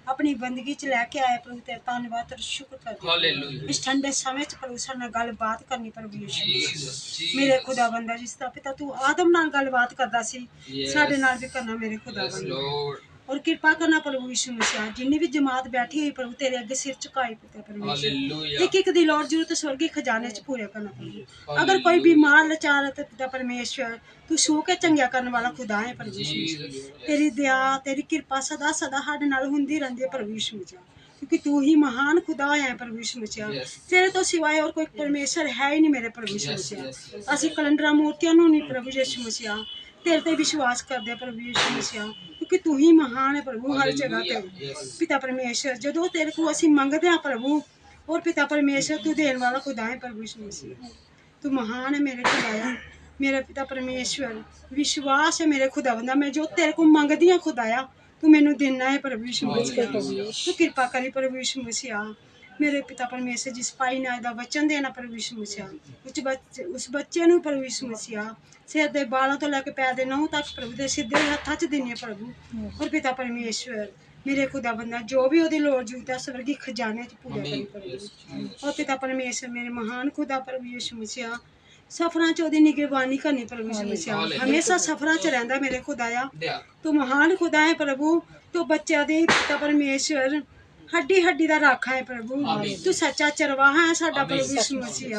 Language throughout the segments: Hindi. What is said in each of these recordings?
अपनी बंदगी च लैके आए प्रभु तेरा धन्नवाद तेरा शुक्र करते इस ठंडे समय च प्रभु साडे नाल गलबात करनी प्रभु यीशु मेरे खुदा बंदा जिस तरह पिता तू आदम नाल गलबात करदा सी साडे नाल भी करना मेरे खुदा बंदा और कृपा करना प्रभु यीशु मसीह जिन्नी भी जमात बैठी हुई प्रभु तेरे अगे सिर झुकाई पिता प्रभु एक एक दी लोड़ जरूरत स्वर्गीय खजाने च पूरे करना प्रभु अगर कोई बीमार लाचार है तो पिता परमेश्वर तू छू के चंगिया करने वाला खुदा है प्रभु यीशु तेरी दया तेरी कृपा सदा सदा साडे नाल हुंदी रहिंदी है प्रभु यीशु मसीह क्योंकि तू ही महान खुदा है प्रभु यीशु मसीह तेरे तो सिवाय और कोई परमेश्वर है ही नहीं मेरे प्रभु यीशु मसीह असीं कलंडरा मूर्तियां नूं नहीं प्रभु यीशु मसीह तेरे ते विश्वास करदे प्रभु यीशु मसीह क्योंकि तू ही महान है प्रभु हर जगह ते पिता परमेश्वर जदों तेरे को असीं मंगदे हां प्रभु और पिता परमेश्वर तू देने वाला खुदा है प्रभु यीशु मसीह तू महान है मेरे खुदाया मेरे पिता परमेश्वर विश्वास है मेरे खुदा बंदा मैं जो तेरे को मंगदी हां खुदाया तू मैनू देना है प्रभु यीशु मसीह तू कृपा करी प्रभु यीशु मसीह मेरे पिता परमेश्वर जिस पाई ने आज दा वचन देना प्रभु यीशु मसीह उस बच्चे नू प्रभु यीशु मसीह सिर दे बालों तो लैके पैर दे नहुं तक प्रभु दे सीधे हत्थां च दिन्ने प्रभु और पिता परमेश्वर मेरे खुदा बंदा जो भी ओदी लोड़ जरूरत है स्वर्गी खजाने च पूरा करी प्रभु और पिता परमेश्वर मेरे महान खुदा प्रभु यीशु मसीह सफरां च ओदी निगरानी करनी प्रभु यीशु मसीह हमेशा सफरां च रहिंदा मेरे खुदाया तू महान खुदा है प्रभु तू बच्चा दी पिता परमेश्वर हड्डी हड्डी दा राखा है प्रभु तू सच्चा चरवाहा है साडा प्रभु यीशु मसीह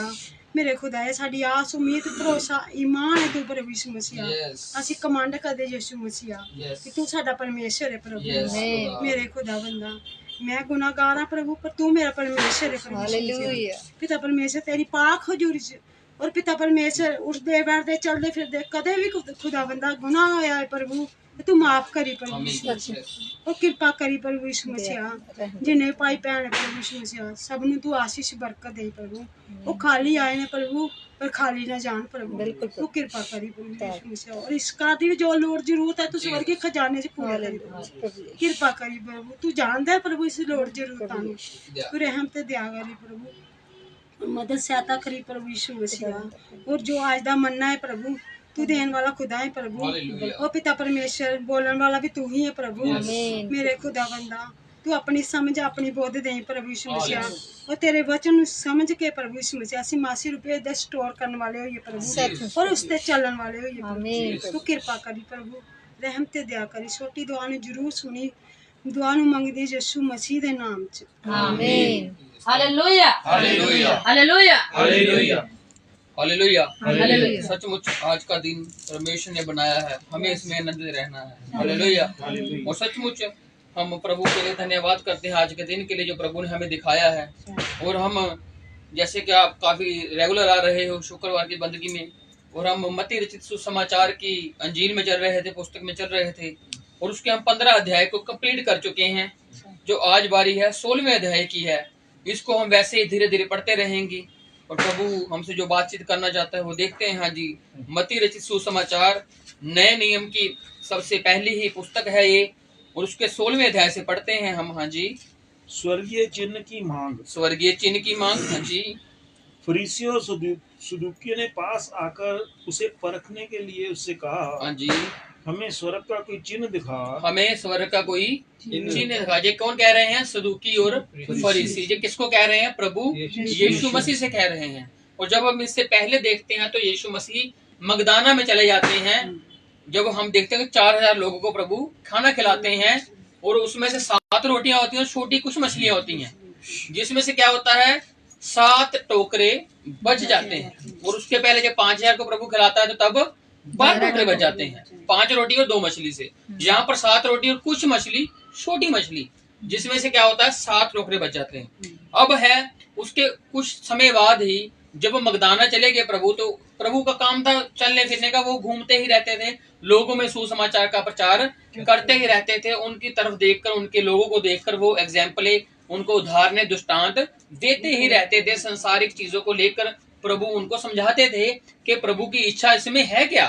मेरे खुदा है साडी आस उम्मीद भरोसा ईमान है तू प्रभु यीशु मसीह असीं कमांड करदे यीशु मसीह कि तू साडा परमेश्वर है प्रभु मेरे खुदा बंदा मैं गुनाहगार हां प्रभु पर तू मेरा परमेश्वर है हालेलुया पिता परमेश्वर तेरी पाक हजूरी च और पिता परमेश्वर उठदे बैठदे चलदे फिरदे कदे भी खुदा बंदा गुनाह होया है प्रभु तू माफ करी प्रभु और कृपा करी प्रभु यीशु मसीह जिन्हें भाई भैन प्रभु यीशु मसीह सब नूं तू आशीष बरकत दे प्रभु वो खाली आए ने प्रभु पर खाली ना जान प्रभु तू कृपा करी प्रभु यीशु मसीह और इस कार दी जो लोड़ जरूरत है तू स्वर्गीय खजाने च पूरा करी कृपा करी प्रभु तू जानदा है प्रभु इस लोड़ जरूरतां नूं तू रहम ते दया करी प्रभु मदद सहायता करी प्रभु यीशु मसीह और जो आज दा मन्ना है प्रभु तू देने वाला खुदा है प्रभु ओ पिता परमेश्वर बोलने वाला भी तू ही है प्रभु मेरे खुदा बंदा तू अपनी समझ अपनी बुद्ध दे प्रभु यीशु मसीह और तेरे वचन समझ के प्रभु यीशु मसीह असीं मासी रुपये दे स्टोर करने वाले होइए प्रभु और उस ते चलने वाले होइए प्रभु तू कृपा करी प्रभु रहम ते दया करी छोटी दुआ नूं जरूर सुनी दुआ नूं मंगदी यीशु मसीह दे नाम च आमीन hallelujah hallelujah hallelujah hallelujah hallelujah सचमुच आज का दिन परमेश्वर ने बनाया है हमें इसमें आनंद रहना है हालेलुया और सचमुच हम प्रभु के लिए धन्यवाद करते हैं आज के दिन के लिए जो प्रभु ने हमें दिखाया है और हम जैसे कि आप काफी रेगुलर आ रहे हो शुक्रवार की बंदगी में और हम मत्ती रचित सुसमाचार की अंजील में चल रहे थे पुस्तक में चल रहे थे और उसके हम 15 अध्याय को कंप्लीट कर चुके हैं जो आज बारी है 16वें अध्याय की है इसको हम वैसे ही धीरे धीरे पढ़ते रहेंगे और प्रभु हमसे जो बातचीत करना चाहता है वो देखते हैं। हाँ जी मत्ती रचित सुसमाचार नए नियम की सबसे पहली ही पुस्तक है ये और उसके 16वें अध्याय से पढ़ते हैं हम। हाँ जी स्वर्गीय चिन्ह की मांग हाँ जी फरीसियों सदूकियों ने पास आकर उसे परखने के लिए उससे कहा हाँ जी हमें स्वर्ग का कोई चिन्ह दिखा चिन्ह दिखा। ये कौन कह रहे हैं सदूकी और फरीसी ये किसको कह रहे हैं प्रभु यीशु मसीह से कह रहे हैं। और जब हम इससे पहले देखते हैं तो यीशु मसीह मगदाना में चले जाते हैं जब हम देखते हैं 4000 लोगों को प्रभु खाना खिलाते हैं और उसमें से 7 रोटियां होती हैं और छोटी कुछ मछलियां होती हैं जिसमें से क्या होता है 7 टोकरे बच जाते हैं और उसके पहले जब 5000 को प्रभु खिलाता है तो तब 12 टोकरे बच जाते हैं 5 रोटी और 2 मछली से। यहाँ पर 7 रोटी और कुछ मछली छोटी मछली जिसमें से क्या होता है 7 टोकरे बच जाते हैं। अब है उसके कुछ समय बाद ही जब मगदाना चले गए प्रभु तो प्रभु का काम था चलने फिरने का वो घूमते ही रहते थे लोगों में सुसमाचार का प्रचार करते ही रहते थे उनकी तरफ देखकर उनके लोगों को देखकर वो एग्जाम्पल उनको उदाहरण दृष्टांत देते ही रहते थे संसारिक चीजों को लेकर प्रभु उनको समझाते थे कि प्रभु की इच्छा इसमें है क्या।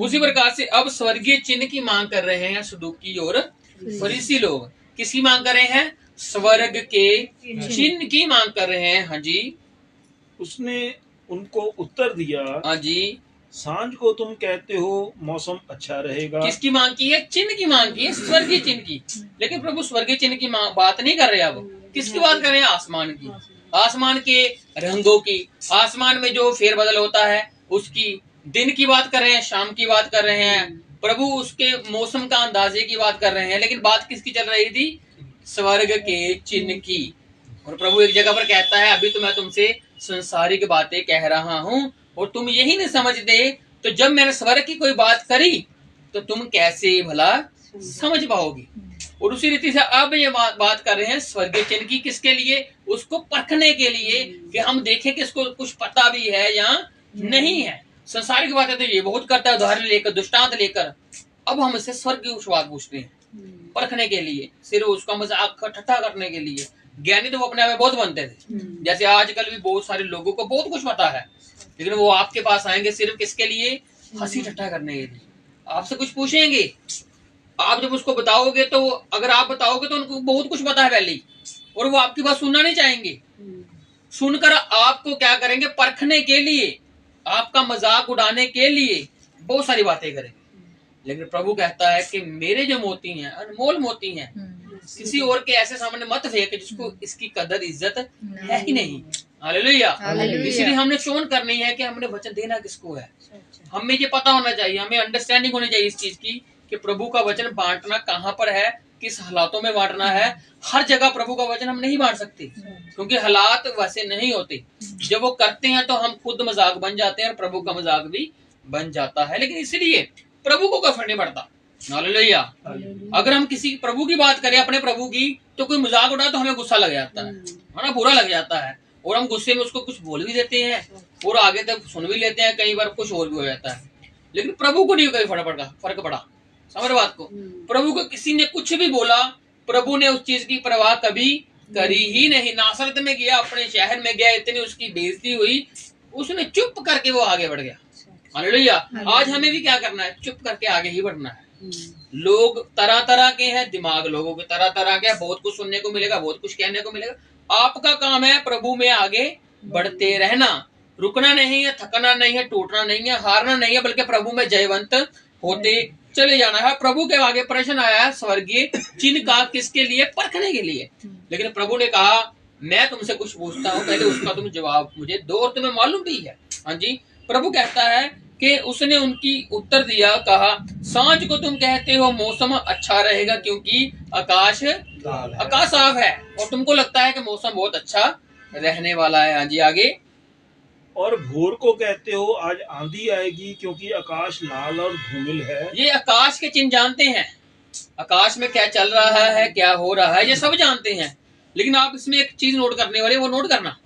उसी प्रकार से अब स्वर्गीय चिन्ह की मांग कर रहे हैं सदूकी और फरीसी लोग किसकी मांग कर रहे हैं स्वर्ग के चिन्ह की मांग कर रहे हैं। हाँ जी उसने उनको उत्तर दिया हाँ जी सांझ को तुम कहते हो मौसम अच्छा रहेगा। किसकी मांग की है? चिन्ह की मांग की है, स्वर्गीय चिन्ह की। लेकिन प्रभु स्वर्गीय चिन्ह की बात नहीं कर रहे। अब किसकी बात कर रहे हैं? आसमान की, आसमान के रंगों की, आसमान में जो फेरबदल होता है उसकी, दिन की बात कर रहे हैं, शाम की बात कर रहे हैं, प्रभु उसके मौसम का अंदाजे की बात कर रहे हैं। लेकिन बात किसकी चल रही थी? स्वर्ग के चिन्ह की। और प्रभु एक जगह पर कहता है, अभी तो मैं तुमसे संसारिक बातें कह रहा हूँ और तुम यही नहीं समझते, तो जब मैंने स्वर्ग की कोई बात करी तो तुम कैसे भला समझ पाओगे। और उसी रीति से अब ये बात कर रहे हैं स्वर्गीय चिन्ह की। किसके लिए? उसको परखने के लिए कि हम देखें कि इसको कुछ पता भी है या नहीं है। संसारिक बातें तो ये बहुत करता है, उदाहरण लेकर, दृष्टांत लेकर। अब हम इससे स्वर्ग की बात पूछते हैं परखने के लिए, सिर्फ उसका मजाक ठट्ठा करने के लिए। ज्ञानी तो वो अपने आप में बहुत बनते थे। जैसे आजकल भी बहुत सारे लोगों को बहुत कुछ पता है, लेकिन वो आपके पास आएंगे सिर्फ किसके लिए? हंसी ठट्ठा करने के लिए। आपसे कुछ पूछेंगे, आप जब उसको बताओगे तो, अगर आप बताओगे तो उनको बहुत कुछ पता है पहले ही, और वो आपकी बात सुनना नहीं चाहेंगे। सुनकर आपको क्या करेंगे? परखने के लिए, आपका मजाक उड़ाने के लिए बहुत सारी बातें करेंगे। लेकिन प्रभु कहता है कि मेरे जो मोती हैं, अनमोल मोती हैं, किसी और के ऐसे सामने मत फेंक जिसको इसकी कदर इज्जत है ही नहीं। हालेलुया। इसलिए हमने चोन करनी है कि हमने वचन देना किसको है। हमें ये पता होना चाहिए, हमें अंडरस्टैंडिंग होनी चाहिए इस चीज की कि प्रभु का वचन बांटना कहाँ पर है, किस हालातों में बांटना है। हर जगह प्रभु का वचन हम नहीं बांट सकते, क्योंकि हालात वैसे नहीं होते। जब वो करते हैं तो हम खुद मजाक बन जाते हैं और प्रभु का मजाक भी बन जाता है। लेकिन इसलिए प्रभु को कोई फर्क नहीं पड़ता। हालेलुया। अगर हम किसी प्रभु की बात करें, अपने प्रभु की, तो कोई मजाक उड़ाए तो हमें गुस्सा लग जाता है ना, बुरा लग जाता है, और हम गुस्से में उसको कुछ बोल भी देते हैं और आगे तक सुन भी लेते हैं, कई बार कुछ और भी हो जाता है। लेकिन प्रभु को नहीं कोई फर्क पड़ा। समझ बात को? प्रभु को किसी ने कुछ भी बोला, प्रभु ने उस चीज की परवाह कभी करी ही नहीं। नासरत में गया, अपने शहर में गया, इतनी उसकी बेइज्जती हुई, उसने चुप करके वो आगे बढ़ गया। हालेलुया। आज हमें भी क्या करना है? चुप करके आगे ही बढ़ना है। लोग तरह तरह के हैं, दिमाग लोगों के तरह तरह के, बहुत कुछ सुनने को मिलेगा, बहुत कुछ कहने को मिलेगा। आपका काम है प्रभु में आगे बढ़ते रहना, रुकना नहीं है, थकना नहीं है, टूटना नहीं है, हारना नहीं है, बल्कि प्रभु में जयवंत होते चले जाना है। प्रभु के आगे प्रश्न आया है स्वर्गीय चिन्ह का, किसके लिए? परखने के लिए। लेकिन प्रभु ने कहा, मैं तुमसे कुछ पूछता हूँ, पहले उसका तुम जवाब मुझे दो, और तुम्हें मालूम भी है। हाँ जी। प्रभु कहता है कि उसने उनकी उत्तर दिया, कहा, सांझ को तुम कहते हो मौसम अच्छा रहेगा क्योंकि आकाश साफ है, और तुमको लगता है कि मौसम बहुत अच्छा रहने वाला है। हाँ जी, आगे। और भोर को कहते हो आज आंधी आएगी क्योंकि आकाश लाल और धूमिल है। ये आकाश के चिन्ह जानते हैं, आकाश में क्या चल रहा है, क्या हो रहा है, ये सब जानते हैं। लेकिन आप इसमें एक चीज नोट करने वाली, वो नोट करना,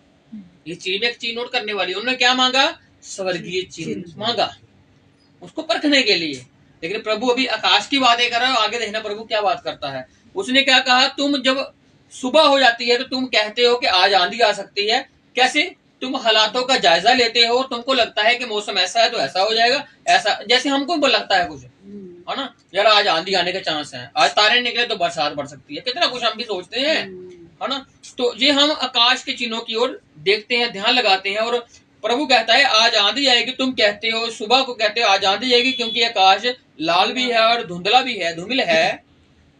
इस चीज में एक चीज नोट करने वाली। उन्होंने क्या मांगा? स्वर्गीय चिन्ह मांगा, उसको परखने के लिए। लेकिन प्रभु अभी आकाश की बातें कर रहे हो, आगे देखना प्रभु क्या बात करता है। उसने क्या कहा? तुम जब सुबह हो जाती है तो तुम कहते हो कि आज आंधी आ सकती है। कैसे? तुम हालातों का जायजा लेते हो, तुमको लगता है कि मौसम ऐसा है तो ऐसा हो जाएगा, ऐसा जैसे हमको लगता है कुछ, है ना, यार आज आंधी आने के चांस है, आज तारे निकले तो बरसात बढ़ सकती है, कितना कुछ हम भी सोचते हैं, है ना। तो ये हम आकाश के चिन्हों की ओर देखते हैं, ध्यान लगाते हैं। और प्रभु कहता है आज आंधी आएगी, तुम कहते हो, सुबह को कहते हो आज आंधी आएगी क्योंकि आकाश लाल भी है और धुंधला भी है, धूमिल है।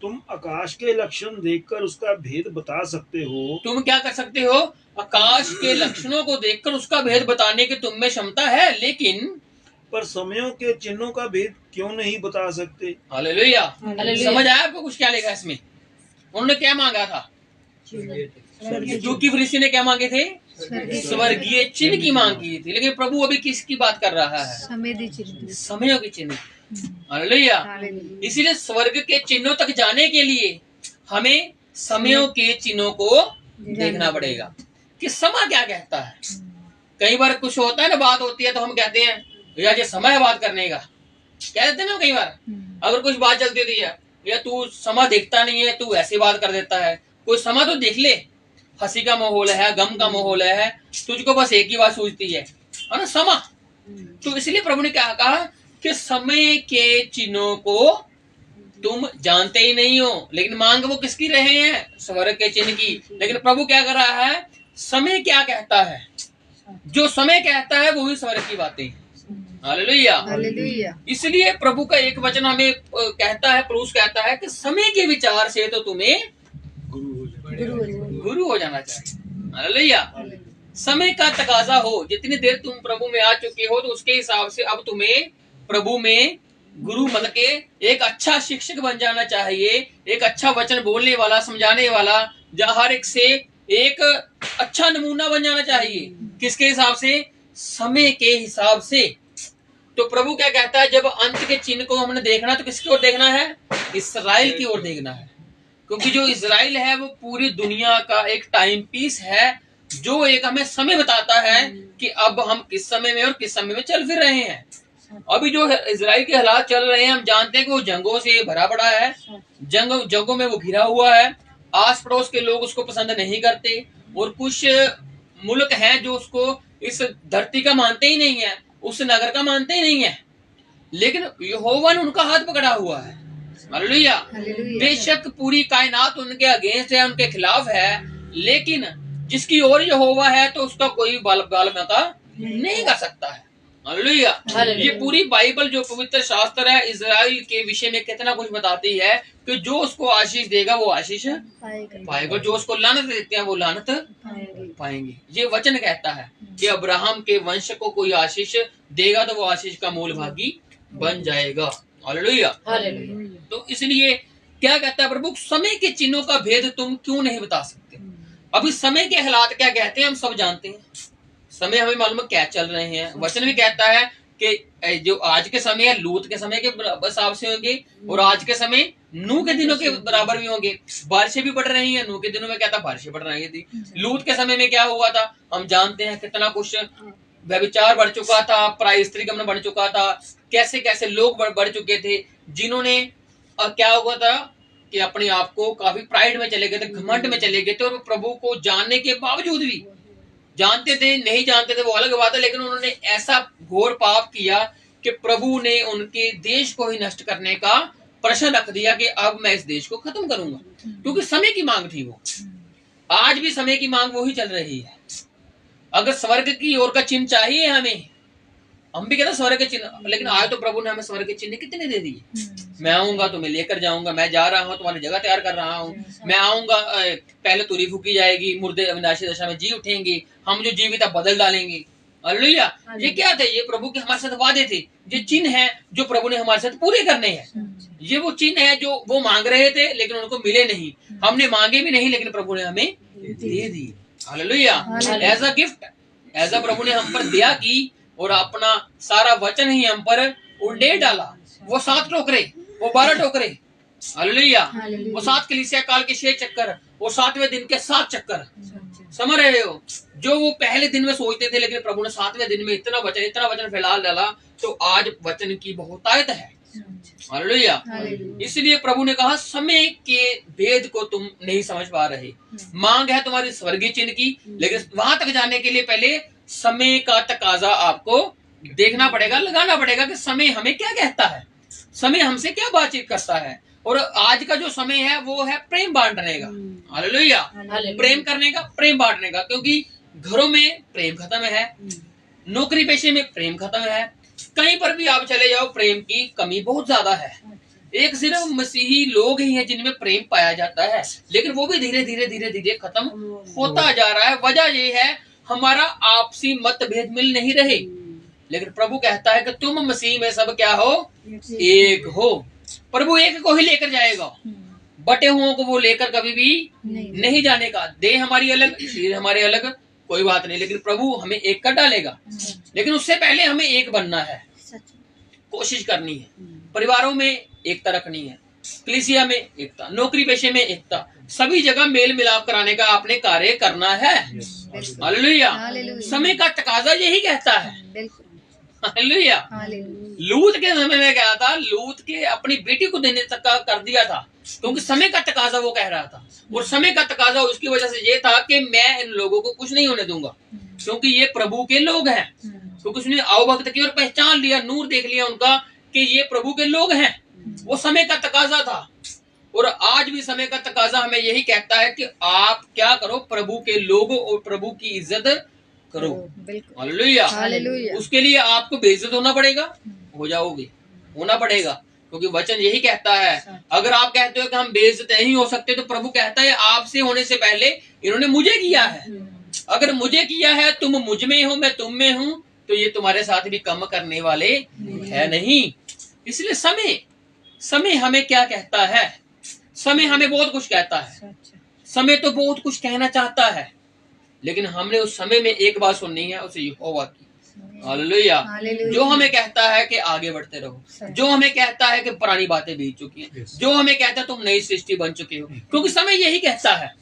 तुम आकाश के लक्षण देखकर उसका भेद बता सकते हो। तुम क्या कर सकते हो? आकाश के लक्षणों को देखकर उसका भेद बताने की तुम में क्षमता है, लेकिन पर समयों के चिन्हों का भेद क्यों नहीं बता सकते? हालेलुया। समझ आया आपको कुछ क्या लिखा इसमें? उन्होंने क्या मांगा था? क्योंकि फरीसी ने क्या मांगे थे? स्वर्गीय चिन्ह की मांग की थी। लेकिन प्रभु अभी किसकी बात कर रहा है? समयों के चिन्ह। हालेलुया। इसीलिए स्वर्ग के चिन्हों तक जाने के लिए हमें समयों के चिन्हों को देखना पड़ेगा कि समय क्या कहता है। कई बार कुछ होता है ना, बात होती है तो हम कहते हैं यार ये समय है बात करने का, कह देते हैं ना कई बार। अगर कुछ बात चलती होती है, या तू समय देखता नहीं है, तू ऐसी बात कर देता है, कोई समय तो देख ले, हंसी का माहौल है, गम का माहौल है, तुझको बस एक ही बात सूझती है ना, समय। तो इसलिए प्रभु ने क्या कहा कि समय के चिन्हों को तुम जानते ही नहीं हो। लेकिन मांग वो किसकी रहे हैं? स्वर्ग के चिन्ह की। लेकिन प्रभु क्या कर रहा है? समय क्या कहता है, जो समय कहता है वो ही स्वर्ग की बातें। हालेलुया। हालेलुया। इसलिए प्रभु का एक वचन हमें कहता है, पौलुस कहता है कि समय के विचार से तो तुम्हें गुरु हो जाना चाहिए। हालेलुया। समय का तकाजा हो, जितनी देर तुम प्रभु में आ चुके हो तो उसके हिसाब से अब तुम्हें प्रभु में गुरु मतलब के एक अच्छा शिक्षक बन जाना चाहिए, एक अच्छा वचन बोलने वाला, समझाने वाला, जहाँ हर एक से एक अच्छा नमूना बन जाना चाहिए। किसके हिसाब से? समय के हिसाब से। तो प्रभु क्या कहता है, जब अंत के चिन्ह को हमने देखना तो किसकी ओर देखना है? इस्राएल की ओर देखना है, क्योंकि जो इस्राएल है वो पूरी दुनिया का एक टाइम पीस है, जो एक हमें समय बताता है कि अब हम किस समय में और किस समय में चल फिर रहे हैं। अभी जो इजराइल के हालात चल रहे हैं, हम जानते हैं कि वो जंगों से भरा पड़ा है, जंगों में वो घिरा हुआ है, आस पड़ोस के लोग उसको पसंद नहीं करते, और कुछ मुल्क हैं जो उसको इस धरती का मानते ही नहीं है, उस नगर का मानते ही नहीं है, लेकिन यहोवा ने उनका हाथ पकड़ा हुआ है। हालेलुया। बेशक पूरी कायनात उनके अगेंस्ट है, उनके खिलाफ है, लेकिन जिसकी ओर यहोवा है तो उसका कोई बाल बाता नहीं कर सकता है। हालेलुया। ये पूरी बाइबल जो पवित्र शास्त्र है इजराइल के विषय में कितना कुछ बताती है कि जो उसको आशीष देगा वो आशीष पाएगा, जो उसको लानत देते हैं वो लानत पाएंगे। ये वचन कहता है कि अब्राहम के वंश को कोई आशीष देगा तो वो आशीष का मूल भागी बन जाएगा। हालेलुया। तो इसलिए क्या कहता है प्रभु, समय के चिन्हों का भेद तुम क्यों नहीं बता सकते? अभी समय के हालात क्या कहते हैं हम सब जानते हैं, समय हमें मालूम है क्या चल रहे हैं। वचन भी कहता है कि जो आज के समय है लूत के समय के हिसाब से होंगे, और आज के समय नूह के दिनों के बराबर भी होंगे। बारिशें भी बढ़ रही हैं, नूह के दिनों में क्या था, बारिशें बढ़ रही थी। लूत के समय में क्या हुआ था हम जानते हैं, कितना कुछ व्यभिचार बढ़ चुका था, पराई स्त्री गमन बढ़ चुका था, कैसे कैसे लोग बढ़ चुके थे, जिन्होंने क्या हुआ था कि अपने आप को काफी प्राइड में चले गए थे, घमंड में चले गए थे, और प्रभु को जानने के बावजूद भी, जानते थे नहीं जानते थे वो अलग बात है, लेकिन उन्होंने ऐसा घोर पाप किया कि प्रभु ने उनके देश को ही नष्ट करने का प्रश्न रख दिया कि अब मैं इस देश को खत्म करूंगा, क्योंकि समय की मांग थी वो। आज भी समय की मांग वही चल रही है। अगर स्वर्ग की ओर का चिन्ह चाहिए हमें, हम भी कहते हैं स्वर्ग के चिन्ह, लेकिन आज तो प्रभु ने हमें स्वर्ग के चिन्ह कितने दे दिए। मैं आऊंगा तो मैं लेकर जाऊंगा, मैं जा रहा हूँ तुम्हारी जगह तैयार कर रहा हूँ, मैं आऊंगा पहले तुरी फूकी जाएगी, मुर्दे अविनाशी दशा में जी उठेंगे, हम जो जीवित है बदल डालेंगे। हालेलुया। ये क्या थे? ये प्रभु के हमारे साथ वादे थे, ये चिन्ह है जो प्रभु ने हमारे साथ पूरे करने हैं। ये वो चिन्ह है जो वो मांग रहे थे लेकिन उनको मिले नहीं, हमने मांगे भी नहीं लेकिन प्रभु ने हमें दे दी। Hallelujah. As a gift, as a प्रभु ने हम पर दिया की, और अपना सारा वचन ही हम पर उड़े डाला। वो 7 टोकरे, वो 12 टोकरे, हालेलुया, वो 7 कलीसिया काल के 6 चक्कर, वो 7वें दिन के 7 चक्कर, समझ रहे हो? जो वो पहले दिन में सोचते थे, लेकिन प्रभु ने 7वें दिन में इतना वचन फैला डाला, तो आज वचन की बहुतायत है। हालेलुया। इसलिए प्रभु ने कहा समय के भेद को तुम नहीं समझ पा रहे। मांग है तुम्हारी स्वर्गीय चिन्ह की, लेकिन वहां तक जाने के लिए पहले समय का तकाजा आपको देखना पड़ेगा, लगाना पड़ेगा कि समय हमें क्या कहता है, समय हमसे क्या बातचीत करता है। और आज का जो समय है वो है प्रेम बांटने का। हालेलुया। प्रेम करने का, प्रेम बांटने का, क्योंकि घरों में प्रेम खत्म है, नौकरी पेशे में प्रेम खत्म है, कहीं पर भी आप चले जाओ प्रेम की कमी बहुत ज्यादा है। एक सिर्फ मसीही लोग ही हैं जिनमें प्रेम पाया जाता है, लेकिन वो भी धीरे धीरे खत्म होता जा रहा है। वजह ये है हमारा आपसी मतभेद मिल नहीं रहे, लेकिन प्रभु कहता है कि तुम मसीह में सब क्या हो, एक हो। प्रभु एक को ही लेकर जाएगा, बटे हुओं को वो लेकर कभी भी नहीं जाने का। देह हमारी अलग, शरीर हमारे अलग, कोई बात नहीं, लेकिन प्रभु हमें एक कर डालेगा। लेकिन उससे पहले हमें एक बनना है, कोशिश करनी है। परिवारों में एकता रखनी है, कलीसिया में एकता, नौकरी पेशे में एकता, सभी जगह मेल मिलाप कराने का आपने कार्य करना है। हालेलुया। समय का तकाजा यही कहता है। हालेलुया। लूत के समय में क्या था, लूत के अपनी बेटी को देने तक का कर दिया था, क्योंकि समय का तकाजा वो कह रहा था। और समय का तकाजा उसकी वजह से ये था कि मैं इन लोगों को कुछ नहीं होने दूंगा, क्योंकि ये प्रभु के लोग हैं। क्योंकि उसने अवभक्त की और पहचान लिया, नूर देख लिया उनका कि ये प्रभु के लोग हैं। वो समय का तकाजा था। और आज भी समय का तकाजा हमें यही कहता है कि आप क्या करो, प्रभु के लोगों और प्रभु की इज्जत करो। बिल्कुल। हालेलुया। हालेलुया। उसके लिए आपको बेइज्जत होना पड़ेगा, हो जाओगे, होना पड़ेगा, क्योंकि वचन यही कहता है। अगर आप कहते हो कि हम बेइज्जत नहीं हो सकते, तो प्रभु कहता है आपसे होने से पहले इन्होंने मुझे किया है। अगर मुझे किया है, तुम मुझ में हो, मैं तुम में हूं, तो ये तुम्हारे साथ भी कम करने वाले है नहीं। इसलिए समय हमें क्या कहता है? समय हमें बहुत कुछ कहता है। समय तो बहुत कुछ कहना चाहता है, लेकिन हमने उस समय में एक बात सुननी है, उसे यहोवा की। हालेलुया। जो हमें कहता है कि आगे बढ़ते रहो, जो हमें कहता है कि पुरानी बातें बीत चुकी हैं, जो हमें कहता है तुम नई सृष्टि बन चुके हो, क्योंकि समय यही कहता है।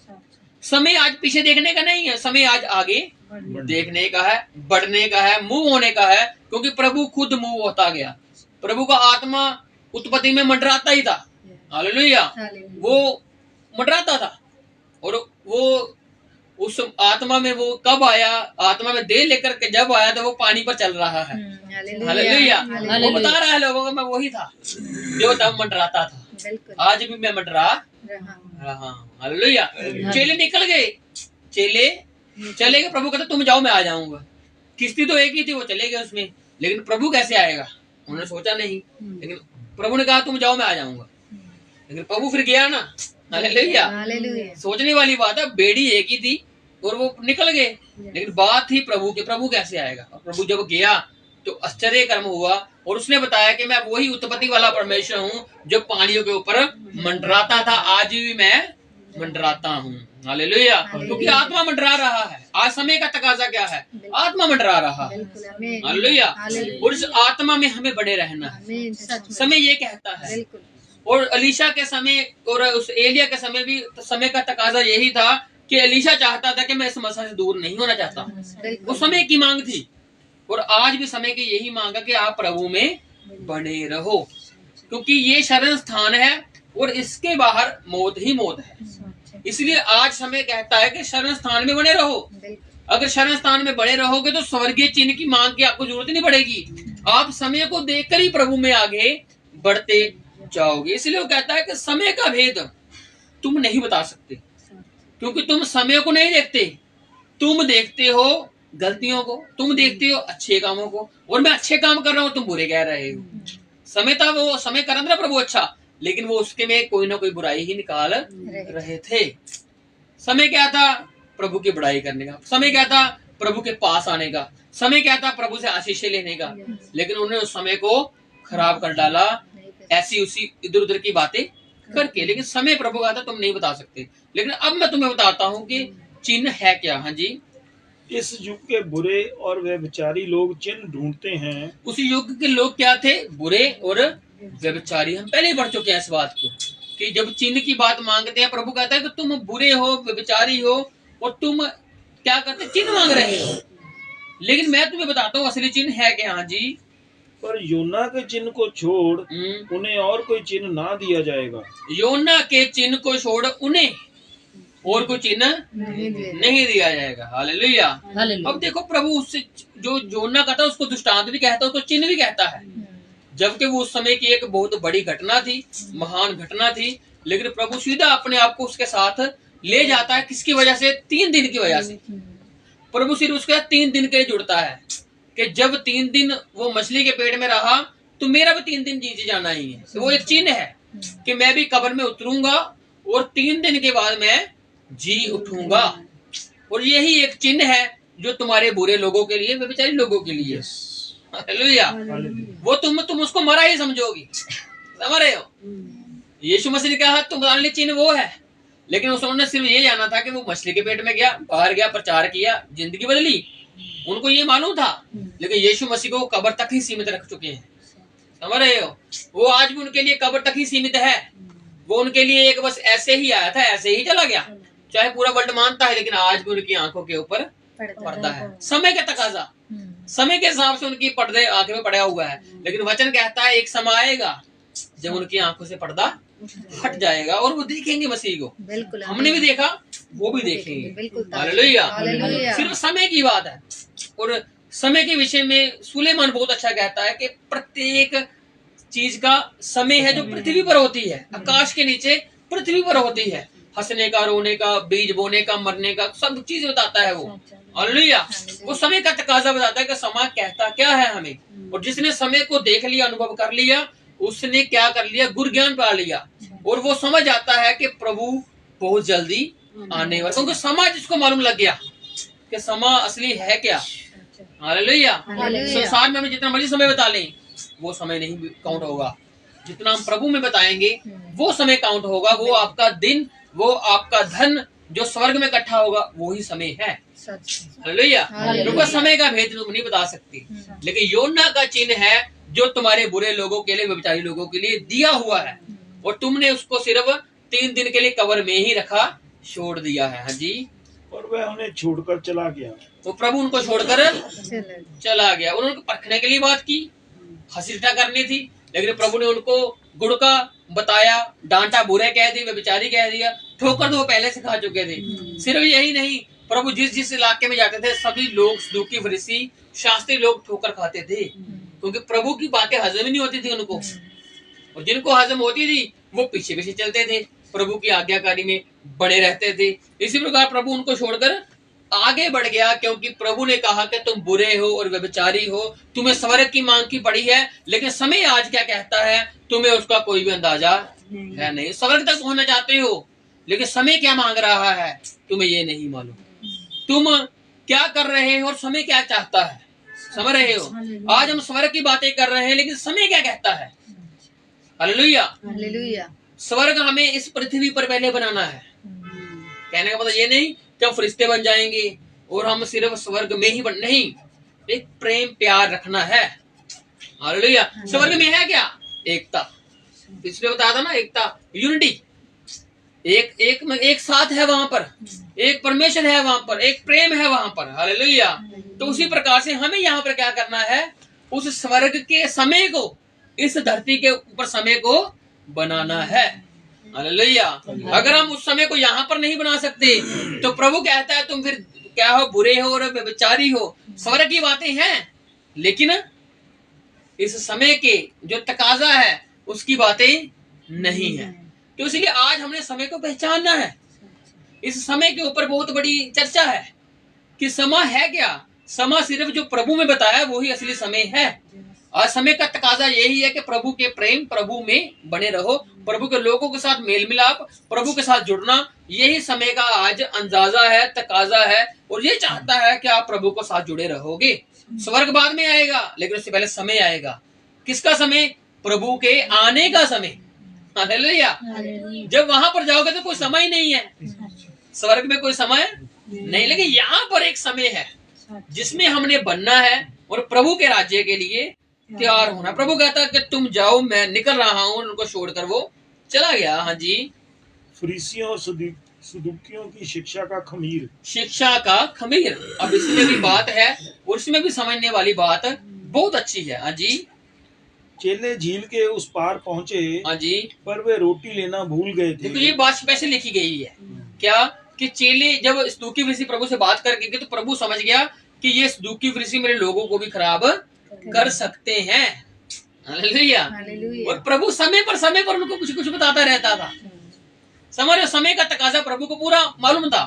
समय आज पीछे देखने का नहीं है, समय आज आगे देखने का है, बढ़ने का है, मूव होने का है, क्योंकि प्रभु खुद मूव होता गया। प्रभु का आत्मा उत्पत्ति में मंडराता ही था। हालेलुया। वो मंडराता था, और वो उस आत्मा में वो कब आया, आत्मा में देह लेकर के जब आया, तो वो पानी पर चल रहा है। हालेलुया। वो बता रहा है लोगों को, मैं वही था जो तब मंडराता था, आज भी मैं मंडरा रहा हूं। हालेलुया। चेले निकल गए, चेले चले गए। प्रभु कहता तुम जाओ, मैं आ जाऊंगा। किश्ती तो एक ही थी, वो चले गए उसमें, लेकिन प्रभु कैसे आएगा उन्होंने सोचा नहीं। लेकिन प्रभु ने कहा तुम जाओ, मैं आ जाऊंगा। लेकिन प्रभु फिर गया ना। हालेलुया। सोचने वाली बात है, बेड़ी एक ही थी और वो निकल गए, लेकिन बात थी प्रभु की, प्रभु कैसे आएगा। और प्रभु जब गया तो आश्चर्य कर्म हुआ, और उसने बताया कि मैं वही उत्पत्ति वाला परमेश्वर हूँ जो पानियों के ऊपर मंडराता था, आज भी मैं मंडराता हूँ। हालेलुया। क्योंकि आत्मा मंडरा रहा है। आज समय का तकाजा क्या है? आत्मा मंडरा रहा है। हालेलुया। और इस आत्मा में हमें बने रहना है, समय ये कहता है। और एलीशा के समय और उस एलिया के समय भी समय का तकाजा यही था कि एलीशा चाहता था कि मैं इस समस्या से दूर नहीं होना चाहता। वो समय की मांग थी, और आज भी समय की यही मांग है कि आप प्रभु में बने रहो, क्योंकि ये शरण स्थान है और इसके बाहर मौत ही मौत है। इसलिए आज समय कहता है कि शरण स्थान में बने रहो। अगर शरण स्थान में बने रहोगे तो स्वर्गीय चिन्ह की मांग की आपको जरूरत नहीं पड़ेगी। आप समय को देखकर ही प्रभु में आगे बढ़ते जाओगे। इसलिए वो कहता है कि समय का भेद तुम नहीं बता सकते, क्योंकि तुम समय को नहीं देखते। तुम देखते हो गलतियों को, तुम देखते हो अच्छे कामों को, और मैं अच्छे काम कर रहा हूं, तुम बुरे कह रहे हो। समय था, वो समय कर रहा प्रभु अच्छा, लेकिन वो उसके में कोई ना कोई बुराई ही निकाल रहे थे। समय क्या था? प्रभु की बुराई करने का। समय क्या था? प्रभु के पास आने का। समय क्या था? प्रभु से आशीष लेने का। लेकिन उन्होंने उस समय को खराब कर डाला, ऐसी उसी इधर उधर की बातें करके। लेकिन समय प्रभु का था, तुम नहीं बता सकते। लेकिन अब मैं तुम्हें बताता हूँ कि चिन्ह है क्या। हाँ जी। इस युग के बुरे और व्यभिचारी लोग चिन्ह ढूंढते हैं। उस युग के लोग क्या थे? बुरे और व्यभिचारी। हम पहले ही पढ़ चुके हैं इस बात को, कि जब चिन्ह की बात मांगते हैं, प्रभु कहता है कि तुम बुरे हो, व्यभिचारी हो, और तुम क्या करते? चिन्ह मांग रहे हो। लेकिन मैं तुम्हें बताता हूँ असली चिन्ह है क्या। हाँ जी। पर योना के चिन्ह को छोड़ उन्हें और कोई चिन्ह ना दिया जाएगा। योना के चिन्ह को छोड़ उन्हें और कोई चिन्ह नहीं दिया जाएगा। हालेलुया। अब देखो, प्रभु उससे जो योना का था उसको दृष्टांत भी कहता है, उसको चिन्ह भी कहता है, जबकि वो उस समय की एक बहुत बड़ी घटना थी, महान घटना थी। लेकिन प्रभु सीधा अपने आप को उसके साथ ले जाता है। किसकी वजह से? 3 दिन की वजह से। प्रभु सिर्फ उसके 3 दिन के लिए जुड़ता है, कि जब 3 दिन वो मछली के पेट में रहा, तो मेरा भी 3 दिन जी जाना ही है। वो एक चिन्ह है कि मैं भी कब्र में उतरूंगा और 3 दिन के बाद मैं जी उठूंगा। और यही एक चिन्ह है जो तुम्हारे बुरे लोगों के लिए, व्यभिचारी लोगों के लिए। हालेलुया। वो तुम उसको मरा ही समझोगी, समझ रहे हो। यीशु मसीह ने कहा तुम्हारे लिए चिन्ह वो है, लेकिन उन्होंने सिर्फ ये जाना था कि वो मछली के पेट में गया, बाहर गया, प्रचार किया, जिंदगी बदली। उनको ये मालूम था। लेकिन यीशु मसीह को कब्र तक ही सीमित रख चुके हैं, समझ रहे हो। वो आज भी उनके लिए कब्र तक ही सीमित है। वो उनके लिए एक बस ऐसे ही आया था, ऐसे ही चला गया। चाहे पूरा वर्ल्ड मानता है, लेकिन आज भी उनकी आंखों के ऊपर पर्दा है। समय का तकाजा, समय के हिसाब से उनकी पर्दे आंखें में पड़ा हुआ है। लेकिन वचन कहता है एक समय आएगा जब उनकी आंखों से पर्दा हट जाएगा और वो देखेंगे मसीह को। हमने भी देखा, वो भी देखेंगे। हालेलुया। सिर्फ समय की बात है। और समय के विषय में सुलेमान बहुत अच्छा कहता है कि प्रत्येक चीज का समय है जो पृथ्वी पर होती है, आकाश के नीचे पृथ्वी पर होती है। हंसने का, रोने का, बीज बोने का, मरने का, सब चीज बताता है वो। हालेलुया। वो समय का तकाजा बताता है कि समय कहता क्या है हमें। और जिसने समय को देख लिया, अनुभव कर लिया, उसने क्या कर लिया, गुर ज्ञान पा लिया। और वो समझ आता है कि प्रभु बहुत जल्दी आने वाला, क्योंकि समय जिसको मालूम लग गया कि समय असली है क्या। हालेलुया। संसार में हमें जितना मर्जी समय बता लें, वो समय नहीं काउंट होगा। जितना हम प्रभु में बताएंगे वो समय काउंट होगा। वो आपका दिन, वो आपका धन जो स्वर्ग में इकट्ठा होगा, वो ही समय है। हालेलुया। क्योंकि समय का भेद तुम नहीं बता सकते, लेकिन योना का चिन्ह है जो तुम्हारे बुरे लोगों के लिए, व्यभिचारी लोगों के लिए दिया हुआ है, और तुमने उसको सिर्फ 3 दिन के लिए कवर में ही रखा, छोड़ दिया है। हाँ जी। और वह उन्हें छोड़कर चला गया। तो प्रभु उनको छोड़कर चला गया। उन्होंने परखने के लिए बात की, हसीटा करनी थी, लेकिन प्रभु ने उनको गुड़ का बताया, डांटा, बुरे कह दी, व्यभिचारी कह दिया, ठोकर तो वो पहले से खा चुके थे। सिर्फ यही नहीं, प्रभु जिस जिस इलाके में जाते थे, सभी लोग, सदूकी, फरीसी, शास्त्री लोग ठोकर खाते थे, क्योंकि प्रभु की बातें हजम ही नहीं होती थी उनको। और जिनको हजम होती थी वो पीछे पीछे चलते थे, प्रभु की आज्ञाकारी में बने रहते थे। इसी प्रकार प्रभु उनको छोड़कर आगे बढ़ गया, क्योंकि प्रभु ने कहा कि तुम बुरे हो और व्यभिचारी हो, तुम्हें स्वर्ग की मांग की पड़ी है, लेकिन समय आज क्या कहता है तुम्हें उसका कोई भी अंदाजा है नहीं। स्वर्ग तक पहुंचना चाहते हो, लेकिन समय क्या मांग रहा है तुम्हें ये नहीं मालूम। तुम क्या कर रहे हो और समय क्या चाहता है, समझ रहे हो। आज हम स्वर्ग की बातें कर रहे हैं, लेकिन समय क्या कहता है। हालेलुया। स्वर्ग हमें इस पृथ्वी पर पहले बनाना है। कहने का मतलब ये नहीं कि हम फरिश्ते बन जाएंगे और हम सिर्फ स्वर्ग में ही नहीं, एक प्रेम प्यार रखना है। हालेलुया। स्वर्ग में है क्या, एकता। पिछले बताया था ना, एकता, यूनिटी, एक साथ है वहां पर, एक परमेश्वर है वहां पर, एक प्रेम है वहां पर। हालेलुया। तो उसी प्रकार से हमें यहाँ पर क्या करना है, उस स्वर्ग के समय को इस धरती के ऊपर समय को बनाना है। हालेलुया। अगर हम उस समय को यहाँ पर नहीं बना सकते, तो प्रभु कहता है तुम फिर क्या हो, बुरे हो और व्यभिचारी हो। स्वर्ग की बातें हैं, लेकिन इस समय के जो तकाजा है उसकी बातें नहीं है। तो इसलिए आज हमने समय को पहचानना है। इस समय के ऊपर बहुत बड़ी चर्चा है कि समय है क्या। समय सिर्फ जो प्रभु में बताया वही असली समय है। और समय का तकाजा यही है कि प्रभु के प्रेम, प्रभु में बने रहो, प्रभु के लोगों के साथ मेल मिलाप, प्रभु के साथ जुड़ना, यही समय का आज अंदाजा है, तकाजा है। और ये चाहता है कि आप प्रभु के साथ जुड़े रहोगे। स्वर्ग बाद में आएगा, लेकिन उससे पहले समय आएगा। किसका समय, प्रभु के आने का समय। हालेलुया। जब वहां पर जाओगे तो कोई समय नहीं है, स्वर्ग में कोई समय नहीं, लेकिन यहाँ पर एक समय है जिसमें हमने बनना है और प्रभु के राज्य के लिए तैयार होना। प्रभु कहता है कि तुम जाओ, मैं निकल रहा हूँ। उनको छोड़कर वो चला गया। हाँ जी। फरीसियों और सदूकियों की शिक्षा का खमीर। शिक्षा का खमीर। अब इसमें भी बात है और इसमें भी समझने वाली बात बहुत अच्छी है। हाँ जी। चेले झील के उस पार पहुंचे, हाँ जी, पर वे रोटी लेना भूल गए थे। देखो ये बात स्पेशल लिखी गई है क्या, कि चेले जब सदूकी फरीसी प्रभु से बात करके गए, तो प्रभु समझ गया कि ये सदूकी फरीसी मेरे लोगों को भी खराब कर सकते हैं। हालेलुया। और प्रभु समय पर उनको कुछ कुछ बताता रहता था। समझ रहे, समय का तकाजा प्रभु को पूरा मालूम था।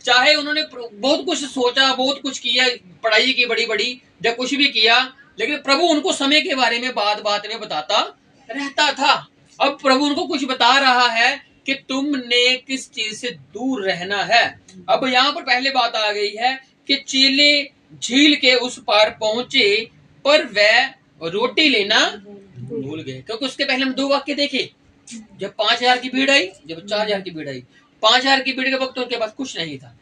चाहे उन्होंने बहुत कुछ सोचा, बहुत कुछ किया, पढ़ाई की बड़ी बड़ी, जब कुछ भी किया, लेकिन प्रभु उनको समय के बारे में बात बात में बताता रहता था। अब प्रभु उनको कुछ बता रहा है कि तुमने किस चीज से दूर रहना है। अब यहाँ पर पहले बात आ गई है कि चेले झील के उस पार पहुंचे, पर वह रोटी लेना भूल गए। क्योंकि उसके पहले हम 2 वाक्य देखे, जब 5000 की भीड़ आई, जब 4000 की भीड़ आई। 5000 की भीड़ के वक्त उनके पास कुछ नहीं था,